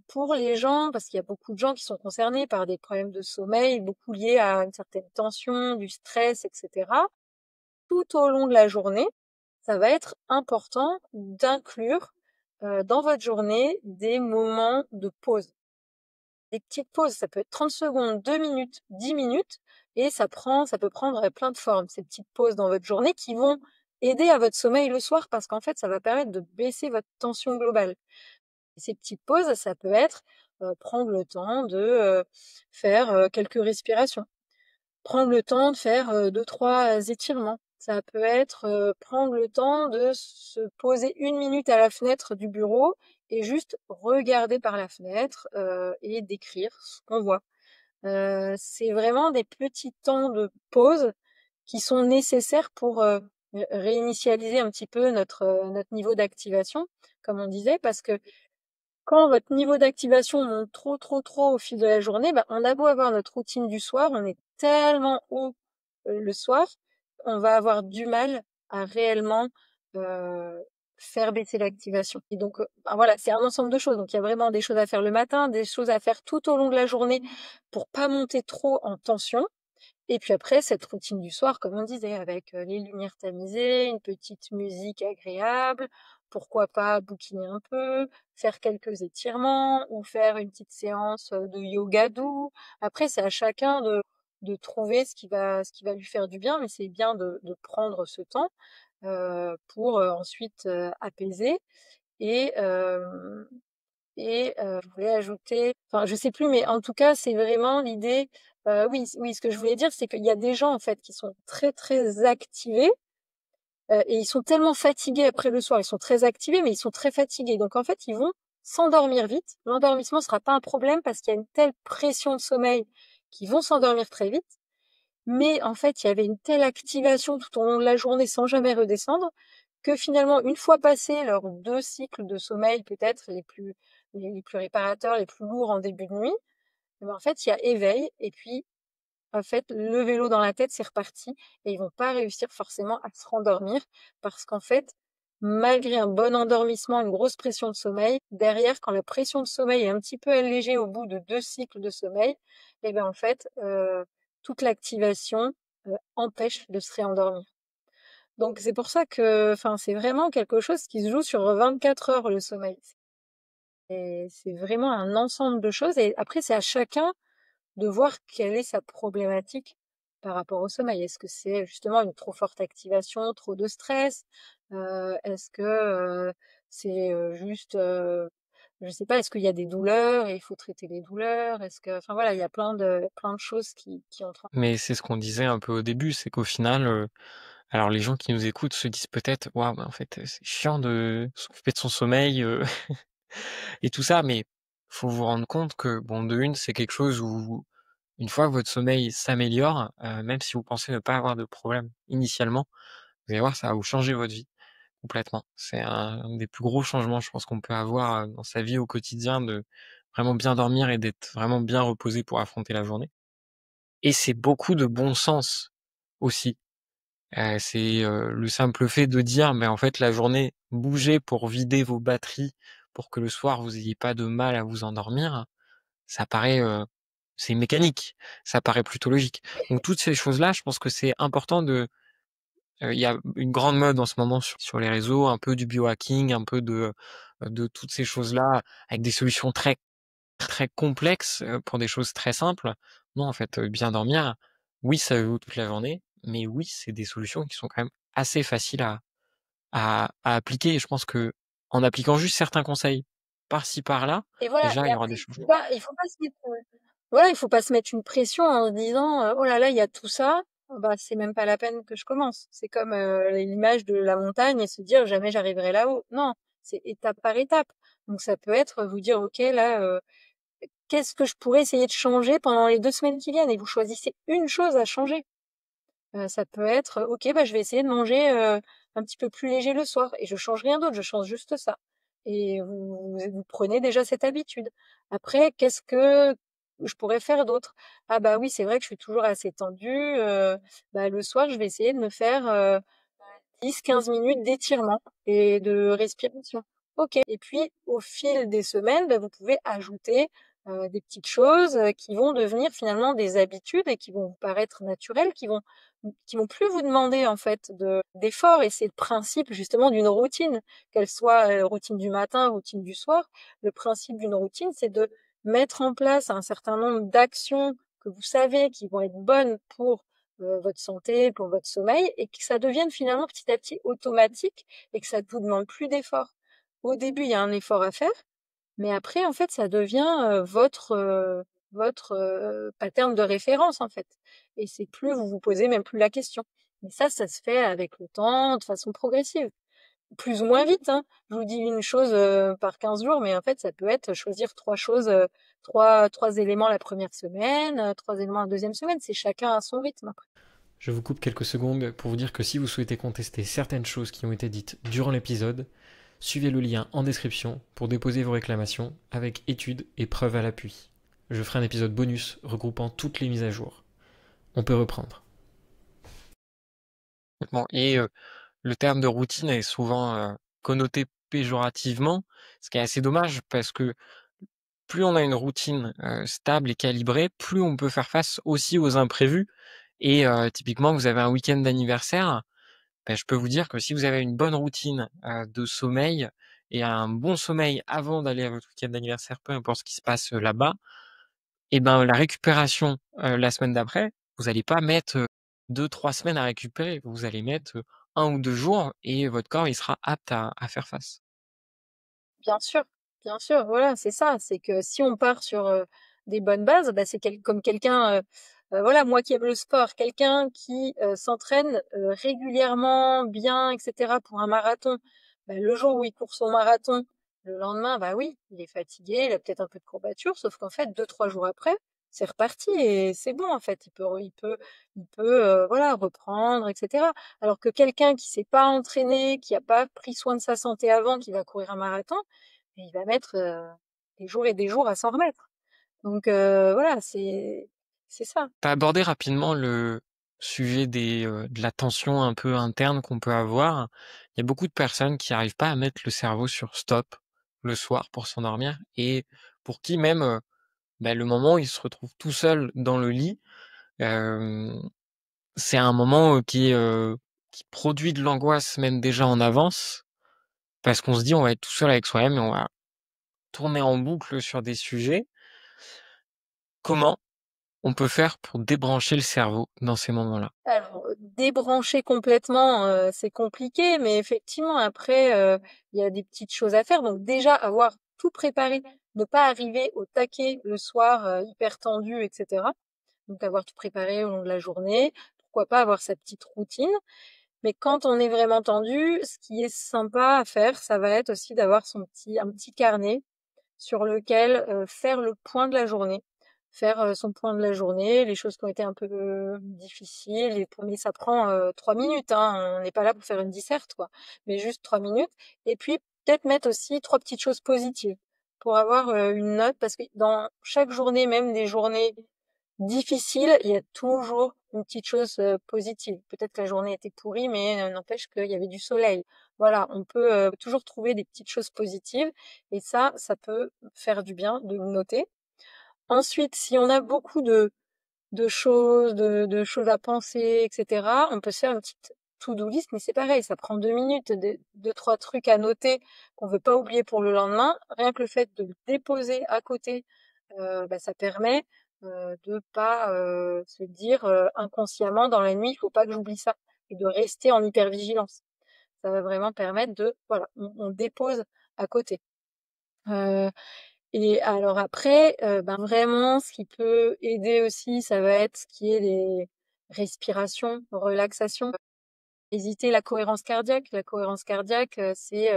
pour les gens, parce qu'il y a beaucoup de gens qui sont concernés par des problèmes de sommeil, beaucoup liés à une certaine tension, du stress, etc. Tout au long de la journée, ça va être important d'inclure dans votre journée des moments de pause. Des petites pauses, ça peut être 30 secondes, 2 minutes, 10 minutes, et ça peut prendre plein de formes, ces petites pauses dans votre journée qui vont aider à votre sommeil le soir parce qu'en fait, ça va permettre de baisser votre tension globale. Et ces petites pauses, ça peut être prendre le temps de faire quelques respirations, prendre le temps de faire 2-3 étirements. Ça peut être prendre le temps de se poser 1 minute à la fenêtre du bureau et juste regarder par la fenêtre et décrire ce qu'on voit. C'est vraiment des petits temps de pause qui sont nécessaires pour réinitialiser un petit peu notre niveau d'activation, comme on disait, parce que quand votre niveau d'activation monte trop au fil de la journée, on a beau avoir notre routine du soir, on est tellement haut le soir, on va avoir du mal à réellement faire baisser l'activation. Et donc, voilà, c'est un ensemble de choses. Donc, il y a vraiment des choses à faire le matin, des choses à faire tout au long de la journée pour pas monter trop en tension. Et puis après, cette routine du soir, comme on disait, avec les lumières tamisées, une petite musique agréable, pourquoi pas bouquiner un peu, faire quelques étirements ou faire une petite séance de yoga doux. Après, c'est à chacun de trouver ce qui va lui faire du bien, mais c'est bien de prendre ce temps pour ensuite apaiser. Et, je voulais ajouter, enfin je sais plus, mais en tout cas c'est vraiment l'idée. Oui, ce que je voulais dire, c'est qu'il y a des gens en fait qui sont très activés et ils sont tellement fatigués après le soir. Ils sont très activés, mais ils sont très fatigués. Donc en fait, ils vont s'endormir vite. L'endormissement sera pas un problème parce qu'il y a une telle pression de sommeil qu'ils vont s'endormir très vite. Mais en fait, il y avait une telle activation tout au long de la journée sans jamais redescendre que finalement, une fois passés leurs 2 cycles de sommeil peut-être les plus réparateurs, les plus lourds en début de nuit, en fait, il y a éveil et puis, en fait, le vélo dans la tête, c'est reparti et ils vont pas réussir forcément à se rendormir parce qu'en fait, malgré un bon endormissement, une grosse pression de sommeil, derrière, quand la pression de sommeil est un petit peu allégée au bout de 2 cycles de sommeil, en fait, toute l'activation empêche de se réendormir. Donc c'est pour ça que, enfin, c'est vraiment quelque chose qui se joue sur 24 heures le sommeil. Et c'est vraiment un ensemble de choses. Et après, c'est à chacun de voir quelle est sa problématique par rapport au sommeil. Est-ce que c'est justement une trop forte activation, trop de stress? Est-ce que c'est juste, je sais pas, est-ce qu'il y a des douleurs et il faut traiter les douleurs? Est-ce que, enfin voilà, il y a plein de choses qui entrent. Mais c'est ce qu'on disait un peu au début, c'est qu'au final, alors les gens qui nous écoutent se disent peut-être: «Waouh, mais en fait, c'est chiant de s'occuper de son sommeil, et tout ça», mais faut vous rendre compte que, bon, de une, c'est quelque chose où une fois que votre sommeil s'améliore, même si vous pensez ne pas avoir de problème initialement, vous allez voir, ça va vous changer votre vie complètement. C'est un des plus gros changements, je pense, qu'on peut avoir, dans sa vie au quotidien, de vraiment bien dormir et d'être vraiment bien reposé pour affronter la journée, et c'est beaucoup de bon sens aussi. C'est, le simple fait de dire: «Mais en fait, la journée, bougez pour vider vos batteries pour que le soir vous ayez pas de mal à vous endormir», ça paraît, c'est mécanique, ça paraît plutôt logique. Donc toutes ces choses-là, je pense que c'est important de il y a une grande mode en ce moment sur les réseaux, un peu du biohacking, un peu de toutes ces choses-là, avec des solutions très complexes, pour des choses très simples. Non, en fait, bien dormir, oui, ça joue toute la journée, mais oui, c'est des solutions qui sont quand même assez faciles à appliquer, et je pense qu'en appliquant juste certains conseils par-ci par-là, Et voilà, déjà et il y aura après des il faut changements. pas il faut pas se mettre, voilà, il faut pas se mettre une pression en se disant, «Oh là là, il y a tout ça, bah, c'est même pas la peine que je commence». C'est comme, l'image de la montagne et se dire: «Jamais j'arriverai là-haut». Non, c'est étape par étape. Donc ça peut être vous dire: «OK, là, qu'est-ce que je pourrais essayer de changer pendant les 2 semaines qui viennent?» et vous choisissez une chose à changer. Ça peut être, «OK, bah, je vais essayer de manger un petit peu plus léger le soir et je change rien d'autre, je change juste ça». et vous prenez déjà cette habitude. Après, qu'est-ce que je pourrais faire d'autre? Ah bah oui, c'est vrai que je suis toujours assez tendue. Bah, le soir, je vais essayer de me faire 10-15 minutes d'étirement et de respiration. Ok. Et puis, au fil des semaines, bah, vous pouvez ajouter des petites choses qui vont devenir finalement des habitudes et qui vont vous paraître naturelles, qui vont plus vous demander en fait d'efforts. Et c'est le principe justement d'une routine, qu'elle soit routine du matin, routine du soir. Le principe d'une routine, c'est de mettre en place un certain nombre d'actions que vous savez qui vont être bonnes pour votre santé, pour votre sommeil, et que ça devienne finalement petit à petit automatique et que ça ne vous demande plus d'efforts. Au début, il y a un effort à faire, mais après, en fait, ça devient votre pattern de référence, en fait. Et c'est plus, vous vous posez même plus la question. Mais ça se fait avec le temps, de façon progressive. Plus ou moins vite, hein. Je vous dis une chose par 15 jours, mais en fait, ça peut être choisir trois choses, trois éléments la première semaine, trois éléments la deuxième semaine. C'est chacun à son rythme après. Je vous coupe quelques secondes pour vous dire que si vous souhaitez contester certaines choses qui ont été dites durant l'épisode, suivez le lien en description pour déposer vos réclamations avec études et preuves à l'appui. Je ferai un épisode bonus regroupant toutes les mises à jour. On peut reprendre. Bon, et le terme de routine est souvent connoté péjorativement, ce qui est assez dommage parce que plus on a une routine stable et calibrée, plus on peut faire face aussi aux imprévus. Et typiquement, vous avez un week-end d'anniversaire, ben, je peux vous dire que si vous avez une bonne routine de sommeil et un bon sommeil avant d'aller à votre week-end d'anniversaire, peu importe ce qui se passe là-bas, et ben la récupération la semaine d'après, vous allez pas mettre 2-3 semaines à récupérer, vous allez mettre 1 ou 2 jours et votre corps il sera apte à faire face. Bien sûr, voilà, c'est ça. C'est que si on part sur des bonnes bases, bah, c'est comme quelqu'un, voilà, moi qui aime le sport, quelqu'un qui s'entraîne régulièrement, bien, etc. pour un marathon. Bah, le jour où il court son marathon, le lendemain, bah oui, il est fatigué, il a peut-être un peu de courbature, sauf qu'en fait, 2-3 jours après, c'est reparti et c'est bon en fait. Il peut, voilà, reprendre, etc. Alors que quelqu'un qui s'est pas entraîné, qui a pas pris soin de sa santé avant, qui va courir un marathon, et il va mettre des jours et des jours à s'en remettre. Donc voilà, c'est ça. Tu as abordé rapidement le sujet de la tension un peu interne qu'on peut avoir. Il y a beaucoup de personnes qui arrivent pas à mettre le cerveau sur stop le soir pour s'endormir et pour qui même, bah, le moment où ils se retrouvent tout seuls dans le lit, hem, c'est un moment, qui produit de l'angoisse même déjà en avance, parce qu'on se dit: «On va être tout seul avec soi-même et on va tourner en boucle sur des sujets». Comment on peut faire pour débrancher le cerveau dans ces moments-là? Alors, débrancher complètement, c'est compliqué, mais effectivement après, il y a des petites choses à faire. Donc déjà avoir tout préparé, ne pas arriver au taquet le soir, hyper tendu et cetera. Donc avoir tout préparé au long de la journée. Pourquoi pas avoir sa petite routine. Mais quand on est vraiment tendu, ce qui est sympa à faire, ça va être aussi d'avoir un petit carnet sur lequel faire le point de la journée, faire son point de la journée, les choses qui ont été un peu difficiles, mais ça prend 3 minutes, hein, on n'est pas là pour faire une disserte, quoi, mais juste 3 minutes. Et puis peut-être mettre aussi trois petites choses positives pour avoir une note, parce que dans chaque journée, même des journées difficiles, il y a toujours une petite chose positive. Peut-être que la journée était pourrie, mais n'empêche qu'il y avait du soleil. Voilà, on peut toujours trouver des petites choses positives et ça peut faire du bien de le noter. Ensuite, si on a beaucoup de choses à penser, etc., on peut se faire une petite to-do list, mais c'est pareil, ça prend 2 minutes, deux, trois trucs à noter qu'on veut pas oublier pour le lendemain. Rien que le fait de le déposer à côté, bah, ça permet de pas se dire inconsciemment dans la nuit, il faut pas que j'oublie ça, et de rester en hypervigilance. Ça va vraiment permettre voilà, on dépose à côté. Euh, et alors après, ben vraiment, ce qui peut aider aussi, ça va être ce qui est les respirations, relaxation. Hésiter la cohérence cardiaque. La cohérence cardiaque, c'est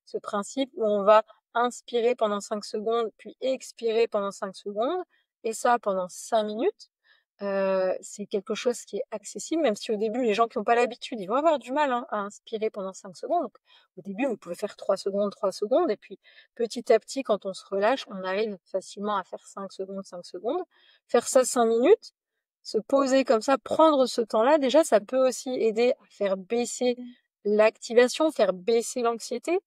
ce principe où on va inspirer pendant 5 secondes, puis expirer pendant 5 secondes, et ça pendant 5 minutes. c'est quelque chose qui est accessible, même si au début, les gens qui ont pas l'habitude, ils vont avoir du mal, hein, à inspirer pendant 5 secondes. Donc, au début, vous pouvez faire 3 secondes et puis petit à petit, quand on se relâche, on arrive facilement à faire 5 secondes. Faire ça 5 minutes, se poser comme ça, prendre ce temps-là, déjà, ça peut aussi aider à faire baisser l'activation, faire baisser l'anxiété.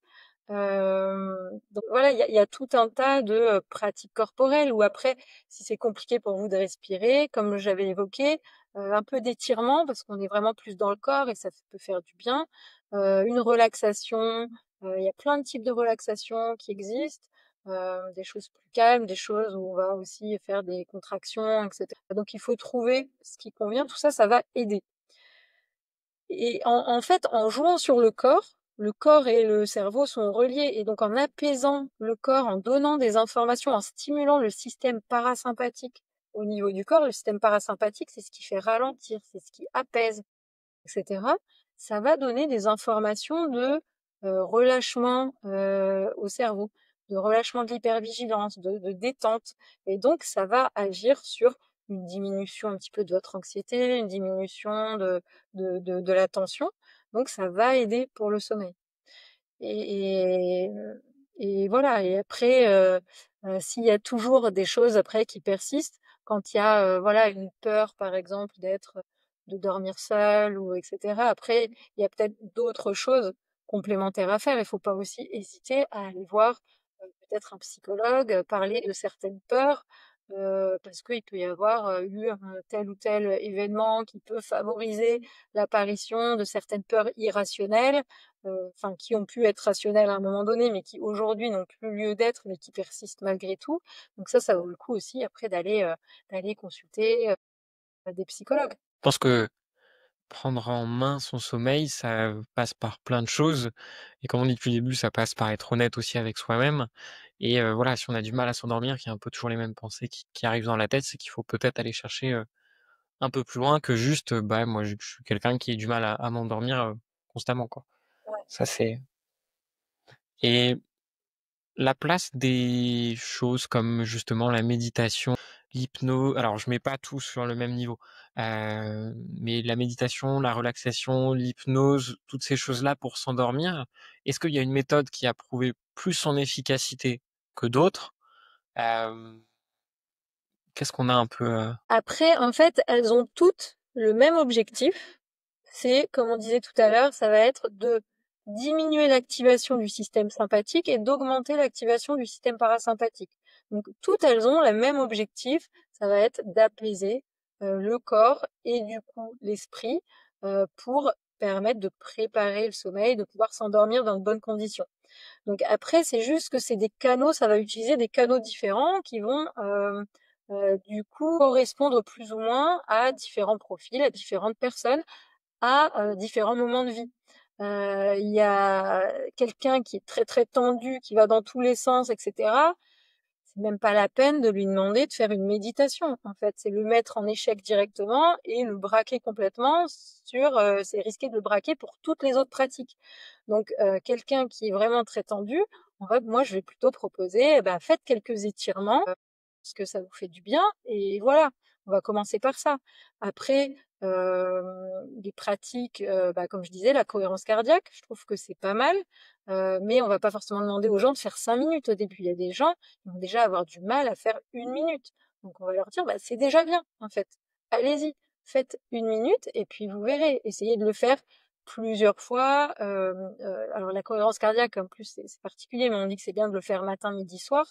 Donc voilà, il y a tout un tas de pratiques corporelles ou après, si c'est compliqué pour vous de respirer, comme j'avais évoqué, un peu d'étirement parce qu'on est vraiment plus dans le corps et ça peut faire du bien. Une relaxation, il y a plein de types de relaxation qui existent, des choses plus calmes, des choses où on va aussi faire des contractions, etc. Donc il faut trouver ce qui convient. Tout ça, ça va aider. Et en fait, en jouant sur le corps et le cerveau sont reliés. Et donc, en apaisant le corps, en donnant des informations, en stimulant le système parasympathique au niveau du corps, le système parasympathique, c'est ce qui fait ralentir, c'est ce qui apaise, etc. Ça va donner des informations de relâchement au cerveau, de relâchement de l'hypervigilance, de détente. Et donc, ça va agir sur une diminution un petit peu de votre anxiété, une diminution de la tension. Donc, ça va aider pour le sommeil. Et, et, et voilà. Et après, s'il y a toujours des choses après qui persistent, quand il y a voilà une peur, par exemple, de dormir seul ou etc. Après, il y a peut-être d'autres choses complémentaires à faire. Il faut pas aussi hésiter à aller voir peut-être un psychologue, parler de certaines peurs, parce qu'il peut y avoir eu un tel ou tel événement qui peut favoriser l'apparition de certaines peurs irrationnelles, enfin qui ont pu être rationnelles à un moment donné, mais qui aujourd'hui n'ont plus lieu d'être, mais qui persistent malgré tout. Donc ça vaut le coup aussi après d'aller consulter des psychologues. Je pense que prendre en main son sommeil, ça passe par plein de choses et comme on dit depuis le début, ça passe par être honnête aussi avec soi-même et voilà, si on a du mal à s'endormir, qu'il y a un peu toujours les mêmes pensées qui arrivent dans la tête, c'est qu'il faut peut-être aller chercher, un peu plus loin que juste, bah, moi je suis quelqu'un qui a du mal à m'endormir, constamment, quoi. Ouais. Ça c'est et la place des choses comme justement la méditation, l'hypnose, alors je mets pas tout sur le même niveau, mais la méditation, la relaxation, l'hypnose, toutes ces choses-là pour s'endormir, est-ce qu'il y a une méthode qui a prouvé plus son efficacité que d'autres? Hem, Qu'est-ce qu'on a un peu, Après, en fait, elles ont toutes le même objectif. C'est, comme on disait tout à l'heure, ça va être de diminuer l'activation du système sympathique et d'augmenter l'activation du système parasympathique. Donc, toutes elles ont le même objectif, ça va être d'apaiser le corps et du coup l'esprit pour permettre de préparer le sommeil, de pouvoir s'endormir dans de bonnes conditions. Donc après, c'est juste que c'est des canaux, ça va utiliser des canaux différents qui vont du coup correspondre plus ou moins à différents profils, à différentes personnes, à différents moments de vie. Il y a quelqu'un qui est très très tendu, qui va dans tous les sens, etc. C'est même pas la peine de lui demander de faire une méditation. En fait, c'est le mettre en échec directement et le braquer complètement c'est risquer de le braquer pour toutes les autres pratiques. Donc, quelqu'un qui est vraiment très tendu, moi, je vais plutôt proposer, eh ben, faites quelques étirements, parce que ça vous fait du bien, et voilà. On va commencer par ça. Après, les pratiques, bah, comme je disais, la cohérence cardiaque, je trouve que c'est pas mal, mais on va pas forcément demander aux gens de faire 5 minutes au début. Il y a des gens qui vont déjà avoir du mal à faire 1 minute. Donc on va leur dire, bah, c'est déjà bien, en fait. Allez-y, faites 1 minute et puis vous verrez. Essayez de le faire plusieurs fois. Alors la cohérence cardiaque, en plus, c'est particulier, mais on dit que c'est bien de le faire matin, midi, soir.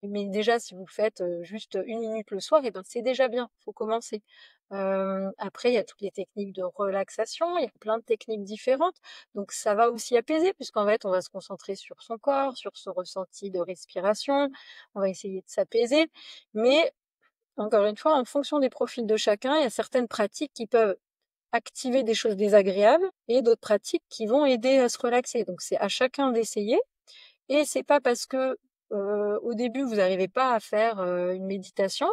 Mais déjà, si vous le faites juste 1 minute le soir, et ben c'est déjà bien. Faut commencer. Après, il y a toutes les techniques de relaxation. Il y a plein de techniques différentes. Donc ça va aussi apaiser, puisqu'en fait, on va se concentrer sur son corps, sur son ressenti de respiration. On va essayer de s'apaiser. Mais encore une fois, en fonction des profils de chacun, il y a certaines pratiques qui peuvent activer des choses désagréables et d'autres pratiques qui vont aider à se relaxer. Donc c'est à chacun d'essayer. Et c'est pas parce que au début vous n'arrivez pas à faire une méditation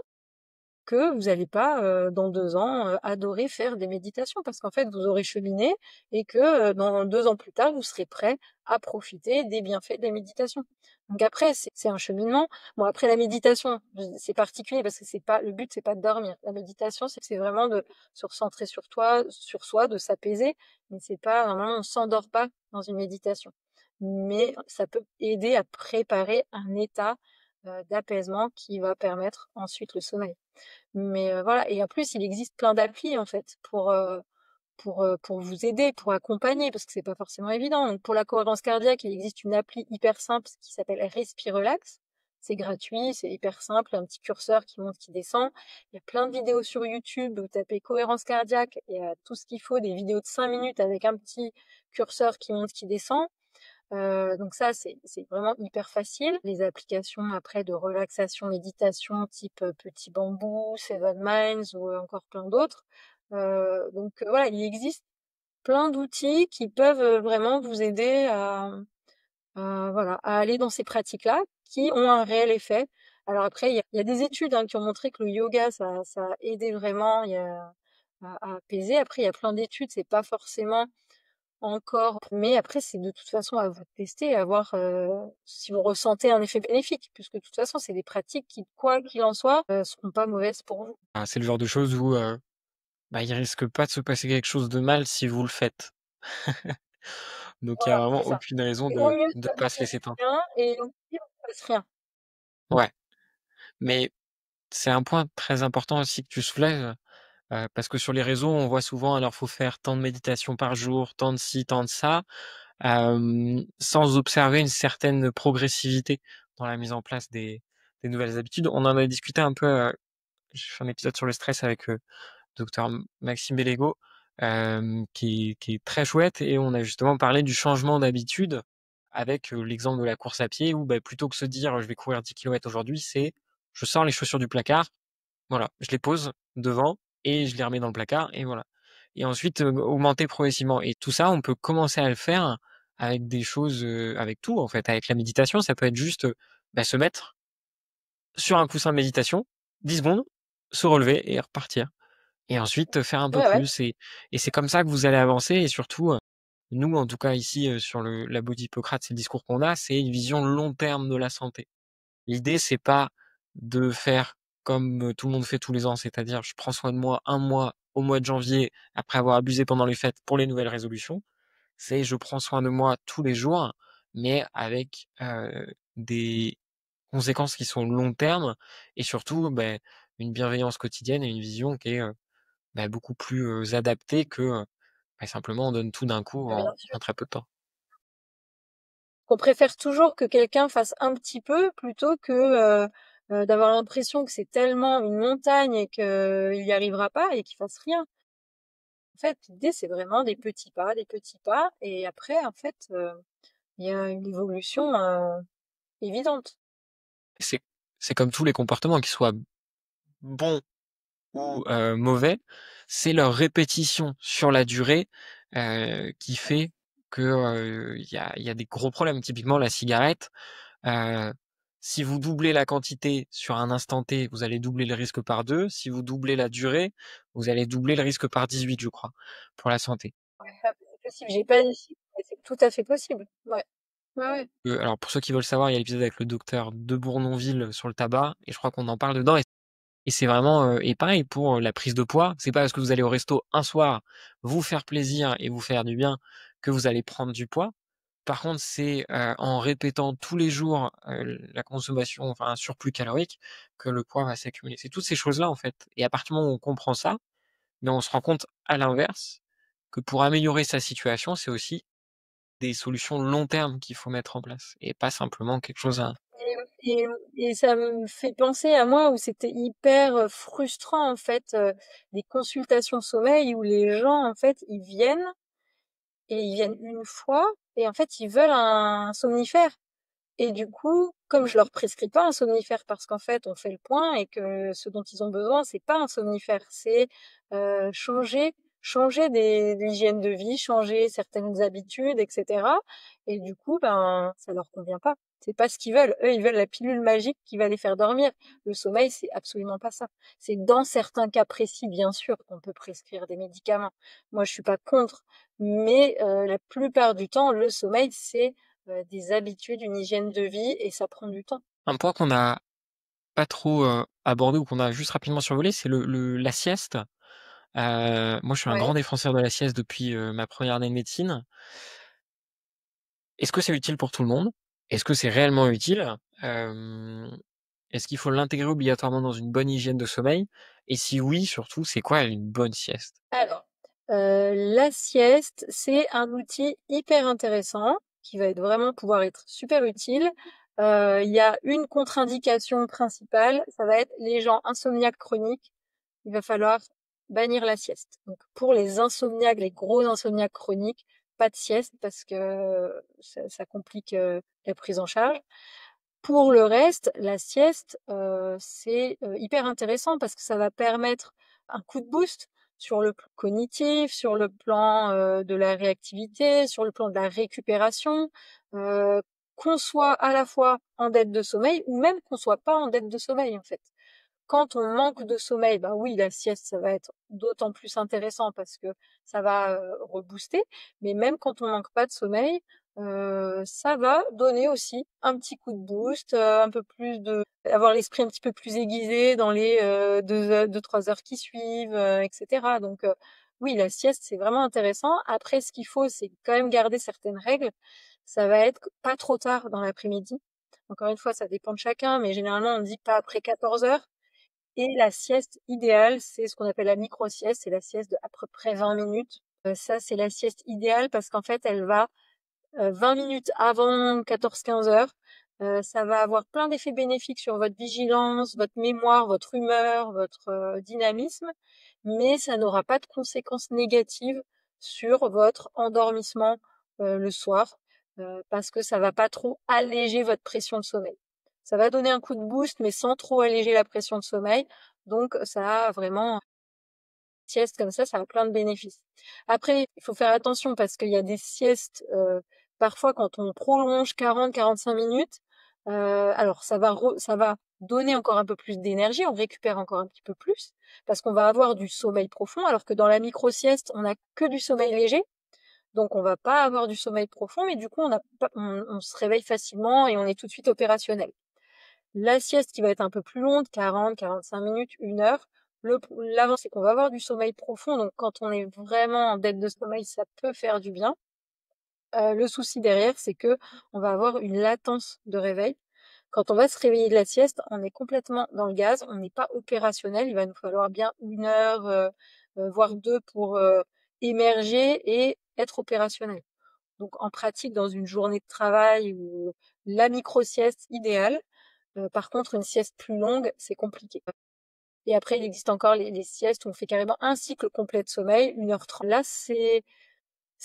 que vous n'allez pas, dans 2 ans, adorer faire des méditations parce qu'en fait, vous aurez cheminé et que, dans 2 ans plus tard, vous serez prêt à profiter des bienfaits des méditations. Donc après, c'est un cheminement. Bon, après la méditation, c'est particulier parce que c'est pas le but, c'est pas de dormir. La méditation, c'est vraiment de se recentrer sur soi, de s'apaiser, mais c'est pas normalement on s'endort pas dans une méditation. Mais ça peut aider à préparer un état, d'apaisement qui va permettre ensuite le sommeil. Mais voilà et en plus, il existe plein d'applis, en fait, pour vous aider, pour accompagner, parce que c'est pas forcément évident. Donc pour la cohérence cardiaque, il existe une appli hyper simple qui s'appelle Respirelax. C'est gratuit, c'est hyper simple, un petit curseur qui monte, qui descend. Il y a plein de vidéos sur YouTube, vous tapez cohérence cardiaque, il y a tout ce qu'il faut, des vidéos de 5 minutes avec un petit curseur qui monte, qui descend. Donc ça, c'est vraiment hyper facile. Les applications après de relaxation, méditation type Petit Bambou, Seven Minds ou encore plein d'autres. Donc voilà, il existe plein d'outils qui peuvent vraiment vous aider voilà, à aller dans ces pratiques-là qui ont un réel effet. Alors après, il y a des études qui ont montré que le yoga, ça a aidé vraiment à apaiser. Après, il y a plein d'études, c'est pas forcément encore, mais après, c'est de toute façon à vous de tester, à voir si vous ressentez un effet bénéfique, puisque de toute façon, c'est des pratiques qui, quoi qu'il en soit, seront pas mauvaises pour vous. Ah, c'est le genre de choses où, bah, il risque pas de se passer quelque chose de mal si vous le faites. Donc il y a Voilà, c'est vraiment ça. aucune raison Et au mieux, de ça pas vous se fasse laisser tenter. rien, et au pire, il ne se passe rien. Ouais, mais c'est un point très important aussi que tu soulèves, parce que sur les réseaux, on voit souvent, alors faut faire tant de méditation par jour, tant de ci, tant de ça, sans observer une certaine progressivité dans la mise en place des nouvelles habitudes. On en a discuté un peu, j'ai fait un épisode sur le stress avec, docteur Maxime Bellego, qui est très chouette, et on a justement parlé du changement d'habitude avec, l'exemple de la course à pied où, bah, plutôt que se dire: «Je vais courir 10 kilomètres aujourd'hui», c'est: «Je sors les chaussures du placard, voilà, je les pose devant et je les remets dans le placard et voilà». Et ensuite, augmenter progressivement, et tout ça, on peut commencer à le faire avec des choses, avec tout en fait. Avec la méditation, ça peut être juste, bah, se mettre sur un coussin de méditation, 10 secondes, se relever et repartir. Et ensuite, faire un peu Ouais, ouais. plus, et c'est comme ça que vous allez avancer, et surtout, nous, en tout cas ici, sur la Body Hippocrate, c'est le discours qu'on a, c'est une vision long terme de la santé. L'idée, c'est pas de faire comme, tout le monde fait tous les ans, c'est-à-dire je prends soin de moi un mois au mois de janvier après avoir abusé pendant les fêtes pour les nouvelles résolutions. C'est je prends soin de moi tous les jours, mais avec, des conséquences qui sont long terme, et surtout, beh, une bienveillance quotidienne et une vision qui est, bah, beaucoup plus, adaptée que, bah, simplement on donne tout d'un coup Bien en sûr. très peu de temps. On préfère toujours que quelqu'un fasse un petit peu plutôt que d'avoir l'impression que c'est tellement une montagne et qu'il n'y arrivera pas et qu'il fasse rien. En fait, l'idée, c'est vraiment des petits pas, et après, en fait, il y a une évolution évidente. C'est c'est comme tous les comportements, qu'ils soient bons ou, mauvais, c'est leur répétition sur la durée, qui fait que, il y a des gros problèmes. Typiquement la cigarette, heu, si vous doublez la quantité sur un instant T, vous allez doubler le risque par 2. Si vous doublez la durée, vous allez doubler le risque par 18, je crois, pour la santé. Ouais, ah, c'est possible. J'ai pas les chiffres, mais c'est tout à fait possible. Ouais, ouais, ouais. Alors pour ceux qui veulent savoir, il y a l'épisode avec le docteur de Bournonville sur le tabac, et je crois qu'on en parle dedans, et c'est vraiment, et pareil pour, la prise de poids, c'est pas parce que vous allez au resto un soir, vous faire plaisir et vous faire du bien, que vous allez prendre du poids. Par contre, c'est, en répétant tous les jours, la consommation, enfin un surplus calorique, que le poids va s'accumuler. C'est toutes ces choses-là en fait, et à partir du moment où on comprend ça, ben on se rend compte à l'inverse, que pour améliorer sa situation, c'est aussi des solutions long terme qu'il faut mettre en place, et pas simplement quelque chose à Et, et ça me fait penser à moi où c'était hyper frustrant en fait, des consultations sommeil où les gens en fait ils viennent une fois et en fait ils veulent un somnifère. Et du coup, comme je leur prescris pas un somnifère parce qu'en fait on fait le point et que ce dont ils ont besoin c'est pas un somnifère, c'est changer de l'hygiène de vie, changer certaines habitudes, etc. Et du coup ben ça leur convient pas. C'est pas ce qu'ils veulent. Eux, ils veulent la pilule magique qui va les faire dormir. Le sommeil, c'est absolument pas ça. C'est dans certains cas précis, bien sûr, qu'on peut prescrire des médicaments. Moi, je suis pas contre, mais la plupart du temps, le sommeil, c'est des habitudes, une hygiène de vie, et ça prend du temps. Un point qu'on n'a pas trop abordé ou qu'on a juste rapidement survolé, c'est la sieste. Moi, je suis un Ouais. grand défenseur de la sieste depuis ma première année de médecine. Est-ce que c'est utile pour tout le monde? Est-ce que c'est réellement utile? Est-ce qu'il faut l'intégrer obligatoirement dans une bonne hygiène de sommeil? Et si oui, surtout, c'est quoi une bonne sieste? Alors, la sieste, c'est un outil hyper intéressant qui va être vraiment pouvoir être super utile. Il y a une contre-indication principale, ça va être les gens insomniaques chroniques. Il va falloir bannir la sieste. Donc, pour les insomniaques, les gros insomniaques chroniques, pas de sieste parce que ça complique la prise en charge. Pour le reste, la sieste, c'est hyper intéressant parce que ça va permettre un coup de boost sur le plan cognitif, sur le plan de la réactivité, sur le plan de la récupération, euh, qu'on soit à la fois en dette de sommeil ou même qu'on soit pas en dette de sommeil en fait. Quand on manque de sommeil, bah oui, la sieste, ça va être d'autant plus intéressant parce que ça va rebooster. Mais même quand on manque pas de sommeil, ça va donner aussi un petit coup de boost, un peu plus avoir l'esprit un petit peu plus aiguisé dans les 2, 3 heures qui suivent, etc. Donc oui, la sieste, c'est vraiment intéressant. Après, ce qu'il faut, c'est quand même garder certaines règles. Ça va être pas trop tard dans l'après-midi. Encore une fois, ça dépend de chacun, mais généralement, on dit pas après 14 heures. Et la sieste idéale, c'est ce qu'on appelle la micro-sieste, c'est la sieste de à peu près 20 minutes. Ça, c'est la sieste idéale parce qu'en fait, elle va 20 minutes avant 14-15 heures. Ça va avoir plein d'effets bénéfiques sur votre vigilance, votre mémoire, votre humeur, votre dynamisme, mais ça n'aura pas de conséquences négatives sur votre endormissement le soir, parce que ça va pas trop alléger votre pression de sommeil. Ça va donner un coup de boost, mais sans trop alléger la pression de sommeil. Donc, ça a vraiment sieste comme ça a plein de bénéfices. Après, il faut faire attention parce qu'il y a des siestes, parfois quand on prolonge 40-45 minutes, alors ça va donner encore un peu plus d'énergie, on récupère encore un petit peu plus, parce qu'on va avoir du sommeil profond, alors que dans la micro-sieste, on n'a que du sommeil léger, donc on va pas avoir du sommeil profond, mais du coup on se réveille facilement et on est tout de suite opérationnel. La sieste qui va être un peu plus longue, 40-45 minutes, 1 heure. L'avant, c'est qu'on va avoir du sommeil profond. Donc, quand on est vraiment en dette de sommeil, ça peut faire du bien. Le souci derrière, c'est que on va avoir une latence de réveil. Quand on va se réveiller de la sieste, on est complètement dans le gaz. On n'est pas opérationnel. Il va nous falloir bien 1 heure, voire 2 pour émerger et être opérationnel. Donc, en pratique, dans une journée de travail ou la micro-sieste idéale, par contre, une sieste plus longue, c'est compliqué. Et après, il existe encore les siestes où on fait carrément un cycle complet de sommeil, 1h30. Là, c'est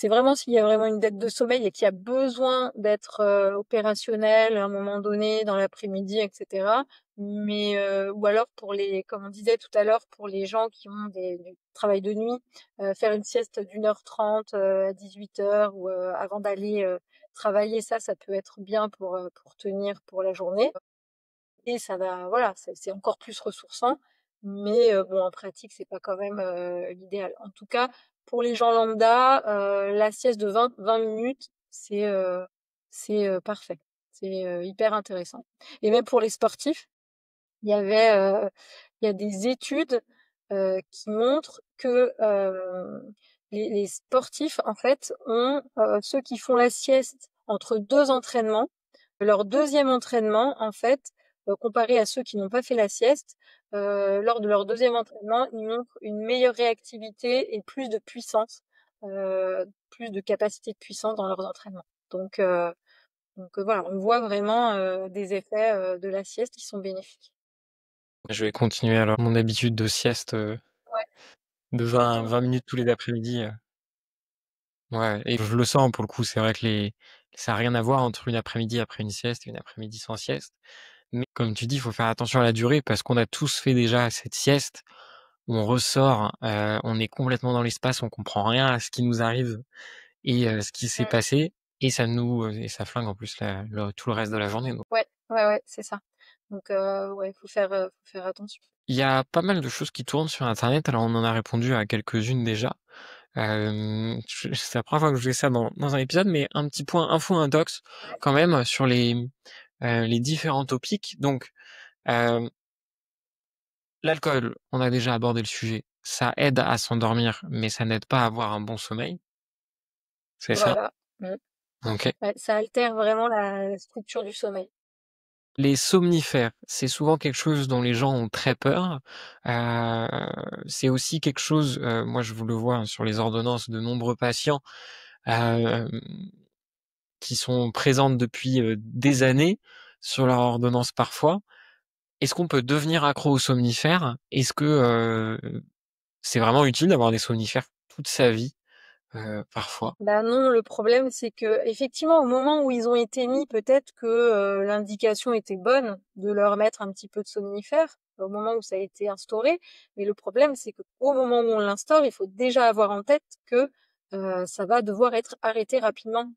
vraiment s'il y a vraiment une dette de sommeil et qu'il y a besoin d'être opérationnel à un moment donné dans l'après-midi, etc. Mais ou alors comme on disait tout à l'heure, pour les gens qui ont du travail de nuit, faire une sieste d'1h30 à 18h ou avant d'aller travailler, ça peut être bien pour tenir pour la journée. Et ça va, voilà, c'est encore plus ressourçant, mais bon, en pratique, c'est pas quand même l'idéal. En tout cas, pour les gens lambda, la sieste de 20 minutes, c'est parfait. C'est hyper intéressant. Et même pour les sportifs, il y avait, il y a des études qui montrent que les sportifs, en fait, ont ceux qui font la sieste entre 2 entraînements, leur deuxième entraînement, en fait, comparé à ceux qui n'ont pas fait la sieste, lors de leur deuxième entraînement, ils montrent une meilleure réactivité et plus de puissance, plus de capacité de puissance dans leurs entraînements. Donc voilà, on voit vraiment des effets de la sieste qui sont bénéfiques. Je vais continuer alors mon habitude de sieste Ouais, de 20 minutes tous les après-midi. Ouais, et je le sens pour le coup, c'est vrai que ça a rien à voir entre une après-midi après une sieste et une après-midi sans sieste. Mais comme tu dis, il faut faire attention à la durée parce qu'on a tous fait déjà cette sieste où on ressort, on est complètement dans l'espace, on comprend rien à ce qui nous arrive et ce qui s'est mmh, passé. et ça flingue en plus tout le reste de la journée. Donc. Ouais, c'est ça. Donc ouais, faut faire attention. Il y a pas mal de choses qui tournent sur internet, alors on en a répondu à quelques-unes déjà. C'est la première fois que je fais ça dans un épisode, mais un petit point info intox quand même sur les différents topics. Donc, l'alcool, on a déjà abordé le sujet. Ça aide à s'endormir, mais ça n'aide pas à avoir un bon sommeil. C'est ça? Voilà. Mmh. OK. Ouais, ça altère vraiment la structure du sommeil. Les somnifères, c'est souvent quelque chose dont les gens ont très peur. Heu, c'est aussi quelque chose, moi je vous le vois, hein, sur les ordonnances de nombreux patients, hem, qui sont présentes depuis, des années sur leur ordonnance parfois. Est-ce qu'on peut devenir accro aux somnifères? Est-ce que, c'est vraiment utile d'avoir des somnifères toute sa vie, parfois? Bah non, le problème c'est que effectivement au moment où ils ont été mis, peut-être que l'indication était bonne de leur mettre un petit peu de somnifère au moment où ça a été instauré, mais le problème c'est que au moment où on l'instaure, il faut déjà avoir en tête que ça va devoir être arrêté rapidement.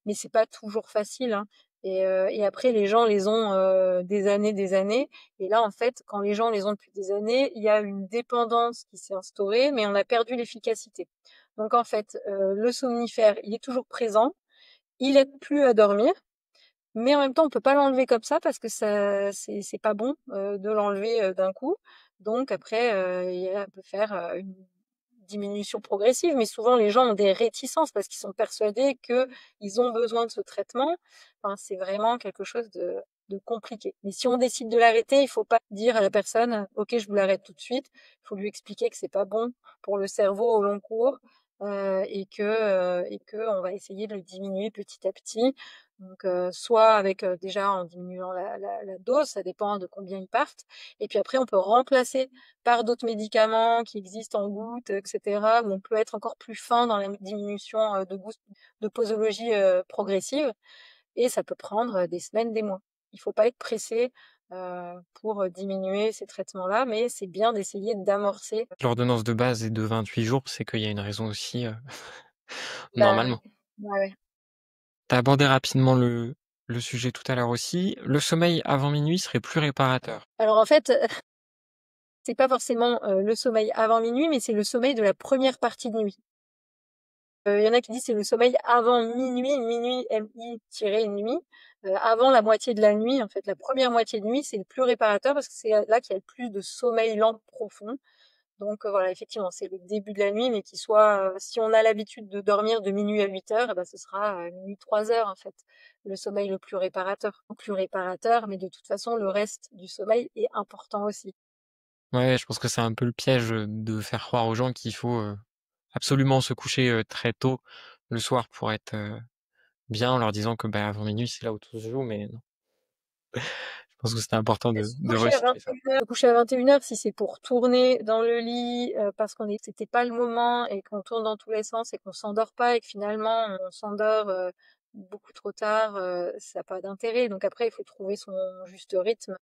Mais c'est pas toujours facile, hein. Et après les gens les ont des années. Et là en fait, quand les gens les ont depuis des années, il y a une dépendance qui s'est instaurée, mais on a perdu l'efficacité. Donc en fait, le somnifère, il est toujours présent, il aide plus à dormir, mais en même temps, on peut pas l'enlever comme ça parce que ça, c'est pas bon de l'enlever d'un coup. Donc après, on peut faire une diminution progressive, mais souvent les gens ont des réticences parce qu'ils sont persuadés que ils ont besoin de ce traitement. Enfin, c'est vraiment quelque chose de compliqué. Mais si on décide de l'arrêter, il faut pas dire à la personne, OK, je vous l'arrête tout de suite. Il faut lui expliquer que c'est pas bon pour le cerveau au long cours et que on va essayer de le diminuer petit à petit. Donc, soit avec déjà en diminuant la dose, ça dépend de combien ils partent. Et puis après, on peut remplacer par d'autres médicaments qui existent en gouttes, etc., où on peut être encore plus fin dans la diminution de posologie progressive. Et ça peut prendre des semaines, des mois. Il faut pas être pressé pour diminuer ces traitements-là, mais c'est bien d'essayer d'amorcer. L'ordonnance de base est de 28 jours, c'est qu'il y a une raison aussi, Bah, normalement. ouais. Tu as abordé rapidement le sujet tout à l'heure aussi. Le sommeil avant minuit serait plus réparateur. Alors en fait, c'est pas forcément le sommeil avant minuit, mais c'est le sommeil de la première partie de nuit. Il y en a qui disent c'est le sommeil avant minuit, minuit MI-nuit, avant la moitié de la nuit. En fait, la première moitié de nuit, c'est le plus réparateur parce que c'est là qu'il y a le plus de sommeil lent profond. Donc voilà, effectivement, c'est le début de la nuit, mais qui soit, si on a l'habitude de dormir de minuit à 8 heures, eh ben, ce sera minuit 3 heures en fait, le sommeil le plus réparateur. Le plus réparateur, mais de toute façon, le reste du sommeil est important aussi. Ouais, je pense que c'est un peu le piège, de faire croire aux gens qu'il faut, absolument se coucher, très tôt le soir pour être, bien en leur disant que, bah, avant minuit, c'est là où tout se joue, mais non. Je pense que c'est important Se de coucher à resituer ça. 21 heures, se coucher à 21 heures, si c'est pour tourner dans le lit, parce c'était pas le moment et qu'on tourne dans tous les sens et qu'on s'endort pas et que finalement on s'endort beaucoup trop tard, ça n'a pas d'intérêt. Donc après, il faut trouver son juste rythme.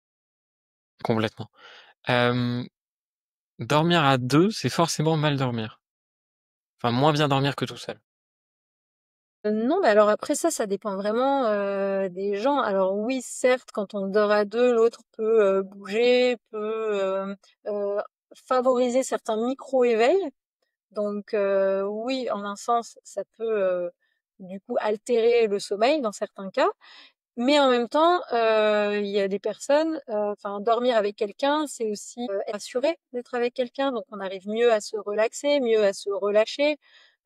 Complètement. Hem, dormir à 2, c'est forcément mal dormir. Enfin, moins bien dormir que tout seul. Non, mais alors après ça dépend vraiment des gens. Alors oui, certes, quand on dort à deux, l'autre peut bouger, peut favoriser certains micro-éveils. Donc oui, en un sens, ça peut du coup altérer le sommeil dans certains cas. Mais en même temps, il y a des personnes, enfin dormir avec quelqu'un, c'est aussi être assuré d'être avec quelqu'un, donc on arrive mieux à se relaxer, mieux à se relâcher.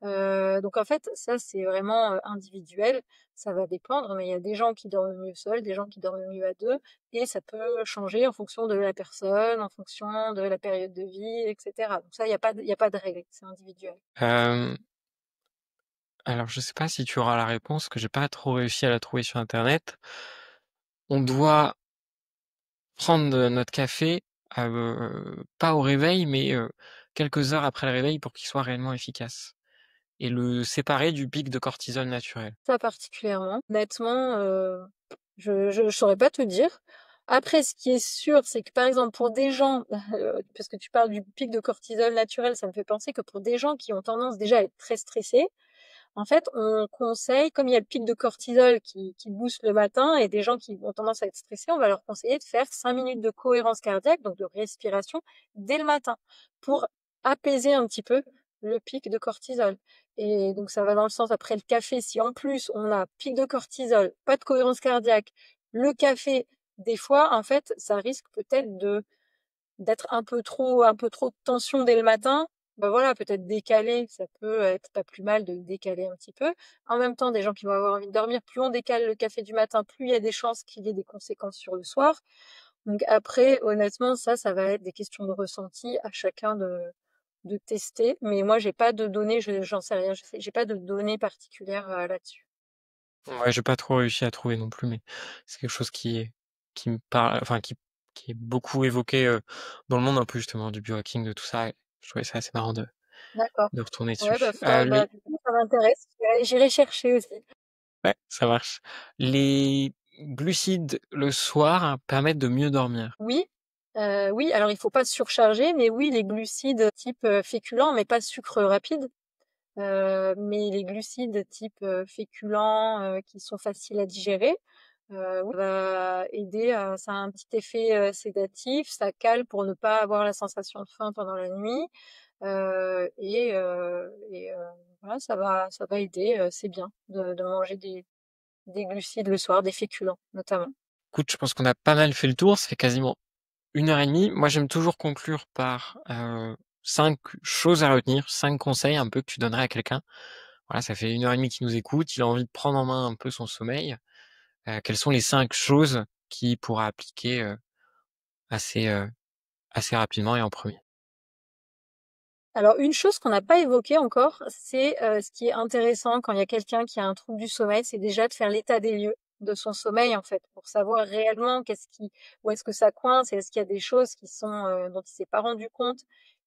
Donc en fait, ça c'est vraiment individuel, ça va dépendre, mais il y a des gens qui dorment mieux seuls, des gens qui dorment mieux à deux, et ça peut changer en fonction de la personne, en fonction de la période de vie, etc. Donc ça, il y a pas de règle, c'est individuel. Hem, alors je sais pas si tu auras la réponse, que j'ai pas trop réussi à la trouver sur internet. On doit prendre, notre café, pas au réveil, mais, quelques heures après le réveil pour qu'il soit réellement efficace et le séparer du pic de cortisol naturel. Ça particulièrement. Honnêtement, je saurais pas te dire. Après, ce qui est sûr, c'est que par exemple pour des gens, parce que tu parles du pic de cortisol naturel, ça me fait penser que pour des gens qui ont tendance déjà à être très stressés, En fait, on conseille, comme il y a le pic de cortisol qui booste le matin et des gens qui ont tendance à être stressés, on va leur conseiller de faire 5 minutes de cohérence cardiaque, donc de respiration, dès le matin pour apaiser un petit peu le pic de cortisol. Et donc, ça va dans le sens, après le café, si en plus on a pic de cortisol, pas de cohérence cardiaque, le café, des fois, en fait, ça risque peut-être d'être un peu trop de tension dès le matin. Ben voilà, peut-être décaler, ça peut être pas plus mal de décaler un petit peu. En même temps, des gens qui vont avoir envie de dormir, plus on décale le café du matin, plus il y a des chances qu'il y ait des conséquences sur le soir. Donc après, honnêtement, ça va être des questions de ressenti à chacun de tester. Mais moi, j'ai pas de données, j'en sais rien, j'ai pas de données particulières là-dessus. Ouais, j'ai pas trop réussi à trouver non plus, mais c'est quelque chose qui me parle, enfin qui est beaucoup évoqué, dans le monde un peu justement du biohacking, de tout ça et je trouvais ça assez marrant D'accord. de retourner Ouais, bah, dessus. bah, Les du coup, ça m'intéresse. J'irai chercher aussi. Ouais, ça marche. Les glucides le soir permettent de mieux dormir. Oui, oui, alors il faut pas surcharger, mais oui, les glucides type féculents, mais pas sucre rapide. Mais les glucides type féculents qui sont faciles à digérer, oui, ça va aider ça a un petit effet sédatif, ça cale pour ne pas avoir la sensation de faim pendant la nuit. Voilà, ça va aider, c'est bien de manger des glucides le soir, des féculents notamment. Écoute, je pense qu'on a pas mal fait le tour, ça fait quasiment 1 heure et demie. Moi, j'aime toujours conclure par 5 choses à retenir, 5 conseils un peu que tu donnerais à quelqu'un. Voilà, ça fait 1 heure et demie qu'il nous écoute, il a envie de prendre en main un peu son sommeil. Quelles sont les 5 choses qu'il pourra appliquer assez, assez rapidement et en premier? Alors une chose qu'on n'a pas évoquée encore, c'est, ce qui est intéressant quand il y a quelqu'un qui a un trouble du sommeil, c'est déjà de faire l'état des lieux de son sommeil, en fait, pour savoir réellement où est-ce que ça coince et est-ce qu'il y a des choses qui sont, dont il s'est pas rendu compte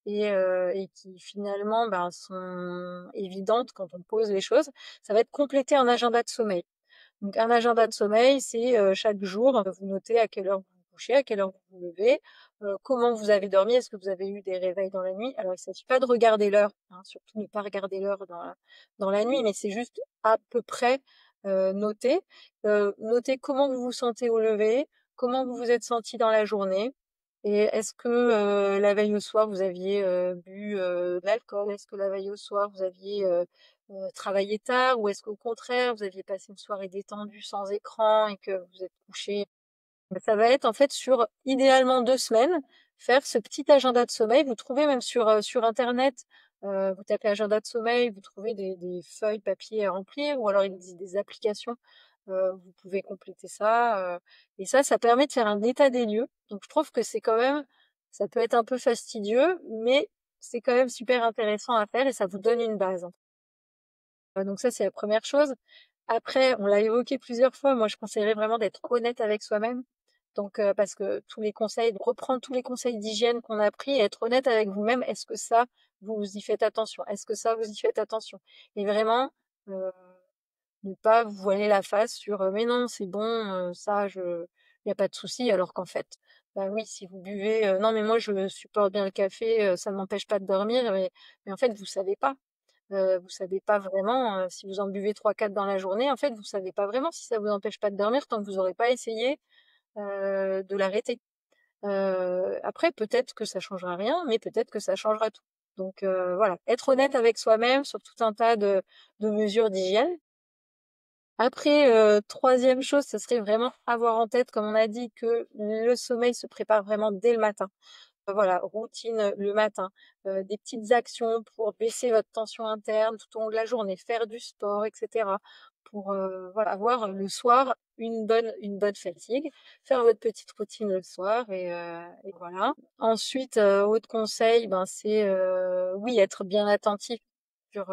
et qui finalement, ben, sont évidentes quand on pose les choses. Ça va être compléter un agenda de sommeil. Donc un agenda de sommeil, c'est chaque jour, vous notez à quelle heure vous vous couchez, à quelle heure vous vous levez, comment vous avez dormi, est-ce que vous avez eu des réveils dans la nuit. Alors il ne s'agit pas de regarder l'heure, hein, surtout ne pas regarder l'heure dans la nuit, mais c'est juste à peu près noter. Noter comment vous vous sentez au lever, comment vous vous êtes senti dans la journée. Et est-ce que la veille au soir, vous aviez bu de l'alcool? Est-ce que la veille au soir, vous aviez travaillé tard? Ou est-ce qu'au contraire, vous aviez passé une soirée détendue sans écran et que vous êtes couché? Ça va être en fait sur idéalement 2 semaines, faire ce petit agenda de sommeil. Vous trouvez même sur internet, vous tapez agenda de sommeil, vous trouvez des feuilles papier à remplir ou alors il existe des applications, vous pouvez compléter ça, et ça permet de faire un état des lieux. Donc je trouve que c'est quand même ça peut être un peu fastidieux, mais c'est quand même super intéressant à faire et ça vous donne une base, hein. Donc ça, c'est la première chose. Après, on l'a évoqué plusieurs fois, moi je conseillerais vraiment d'être honnête avec soi-même. Donc parce que de reprendre tous les conseils d'hygiène qu'on a pris et être honnête avec vous-même, est-ce que ça, vous y faites attention? Est-ce que ça, vous y faites attention? Et vraiment, heu, ne pas vous voiler la face sur, «Mais non, c'est bon, ça il y a pas de souci», alors qu'en fait, bah oui, si vous buvez, «Non mais moi je supporte bien le café, ça ne m'empêche pas de dormir», mais en fait vous savez pas. Vous savez pas vraiment, si vous en buvez 3-4 dans la journée, en fait, vous savez pas vraiment si ça vous empêche pas de dormir tant que vous aurez pas essayé, de l'arrêter. Après peut-être que ça changera rien, mais peut-être que ça changera tout. Donc voilà, être honnête avec soi-même sur tout un tas de mesures d'hygiène. Après, 3e chose, ce serait vraiment avoir en tête, comme on a dit, que le sommeil se prépare vraiment dès le matin. Voilà, routine le matin, des petites actions pour baisser votre tension interne tout au long de la journée, faire du sport et cetera pour, voilà, avoir le soir une bonne fatigue, faire votre petite routine le soir et voilà. Ensuite, autre conseil, ben, c'est, oui, être bien attentif sur,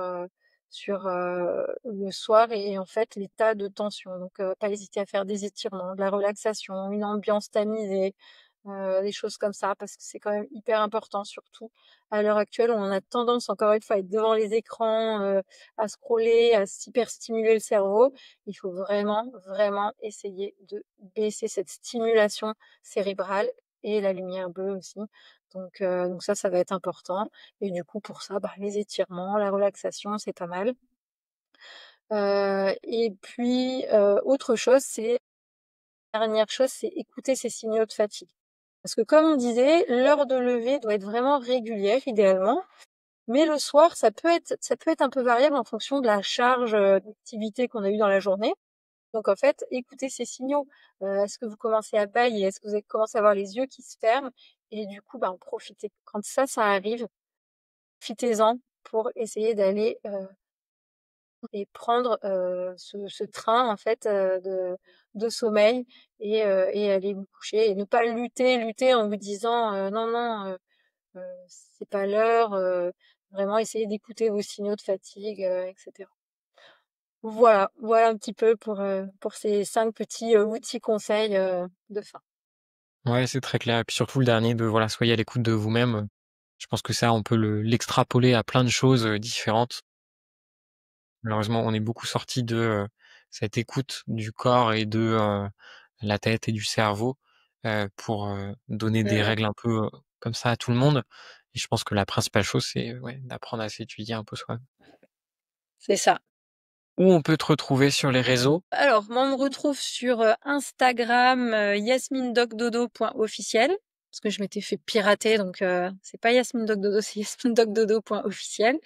le soir et en fait l'état de tension. Donc, pas hésiter à faire des étirements, de la relaxation, une ambiance tamisée, des choses comme ça, parce que c'est quand même hyper important, surtout à l'heure actuelle où on a tendance, encore une fois, à être devant les écrans, à scroller, à s'hyperstimuler le cerveau. Il faut vraiment, vraiment essayer de baisser cette stimulation cérébrale et la lumière bleue aussi. Donc ça va être important et du coup, pour ça, bah, les étirements, la relaxation, c'est pas mal. Et puis, autre chose, dernière chose, c'est écouter ces signaux de fatigue. Parce que comme on disait, l'heure de lever doit être vraiment régulière, idéalement. Mais le soir, ça peut être un peu variable en fonction de la charge d'activité qu'on a eue dans la journée. Donc en fait, écoutez ces signaux. Est-ce que vous commencez à bâiller? Est-ce que vous commencez à avoir les yeux qui se ferment? Et du coup, profitez. Quand ça arrive, profitez-en pour essayer d'aller et prendre ce train en fait de sommeil et aller vous coucher et ne pas lutter en vous disant non non c'est pas l'heure. Vraiment essayer d'écouter vos signaux de fatigue, etc. Voilà un petit peu pour ces 5 petits outils conseils de fin. Ouais, c'est très clair et puis surtout le dernier de voilà, soyez à l'écoute de vous-même. Je pense que ça, on peut l'extrapoler à plein de choses, différentes. Malheureusement, on est beaucoup sortis de, cette écoute du corps et de, la tête et du cerveau, pour, donner C'est des vrai. règles un peu, comme ça à tout le monde et je pense que la principale chose, c'est, ouais, d'apprendre à s'étudier un peu soi-même. C'est ça. Où on peut te retrouver sur les réseaux? Alors, moi, on me retrouve sur Instagram, yasmindocdodo.officiel, parce que je m'étais fait pirater, donc c'est pas yasmindocdodo, c'est yasmindocdodo.officiel.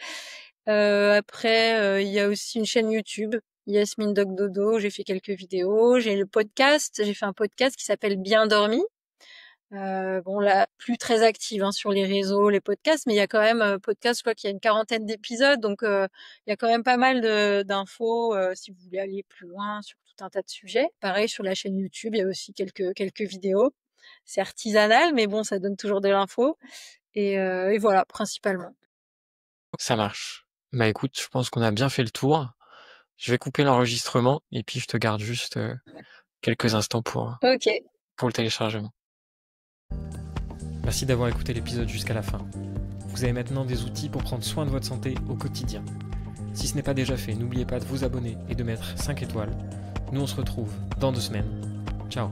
Après, il y a aussi une chaîne YouTube, Yasmine Doc Dodo, j'ai fait quelques vidéos. J'ai fait un podcast qui s'appelle Bien dormi. Bon là, plus très active sur les réseaux, les podcasts, mais il y a quand même podcast, je crois qu'il y a une quarantaine d'épisodes, donc il y a quand même pas mal d'infos si vous voulez aller plus loin sur tout un tas de sujets. Pareil sur la chaîne YouTube, il y a aussi quelques vidéos. C'est artisanal, mais bon, ça donne toujours de l'info. Et voilà, principalement. Ça marche. Bah, écoute, je pense qu'on a bien fait le tour. Je vais couper l'enregistrement et puis je te garde juste, quelques instants Ok. pour le téléchargement. Merci d'avoir écouté l'épisode jusqu'à la fin. Vous avez maintenant des outils pour prendre soin de votre santé au quotidien. Si ce n'est pas déjà fait, n'oubliez pas de vous abonner et de mettre 5 étoiles. Nous on se retrouve dans 2 semaines. Ciao.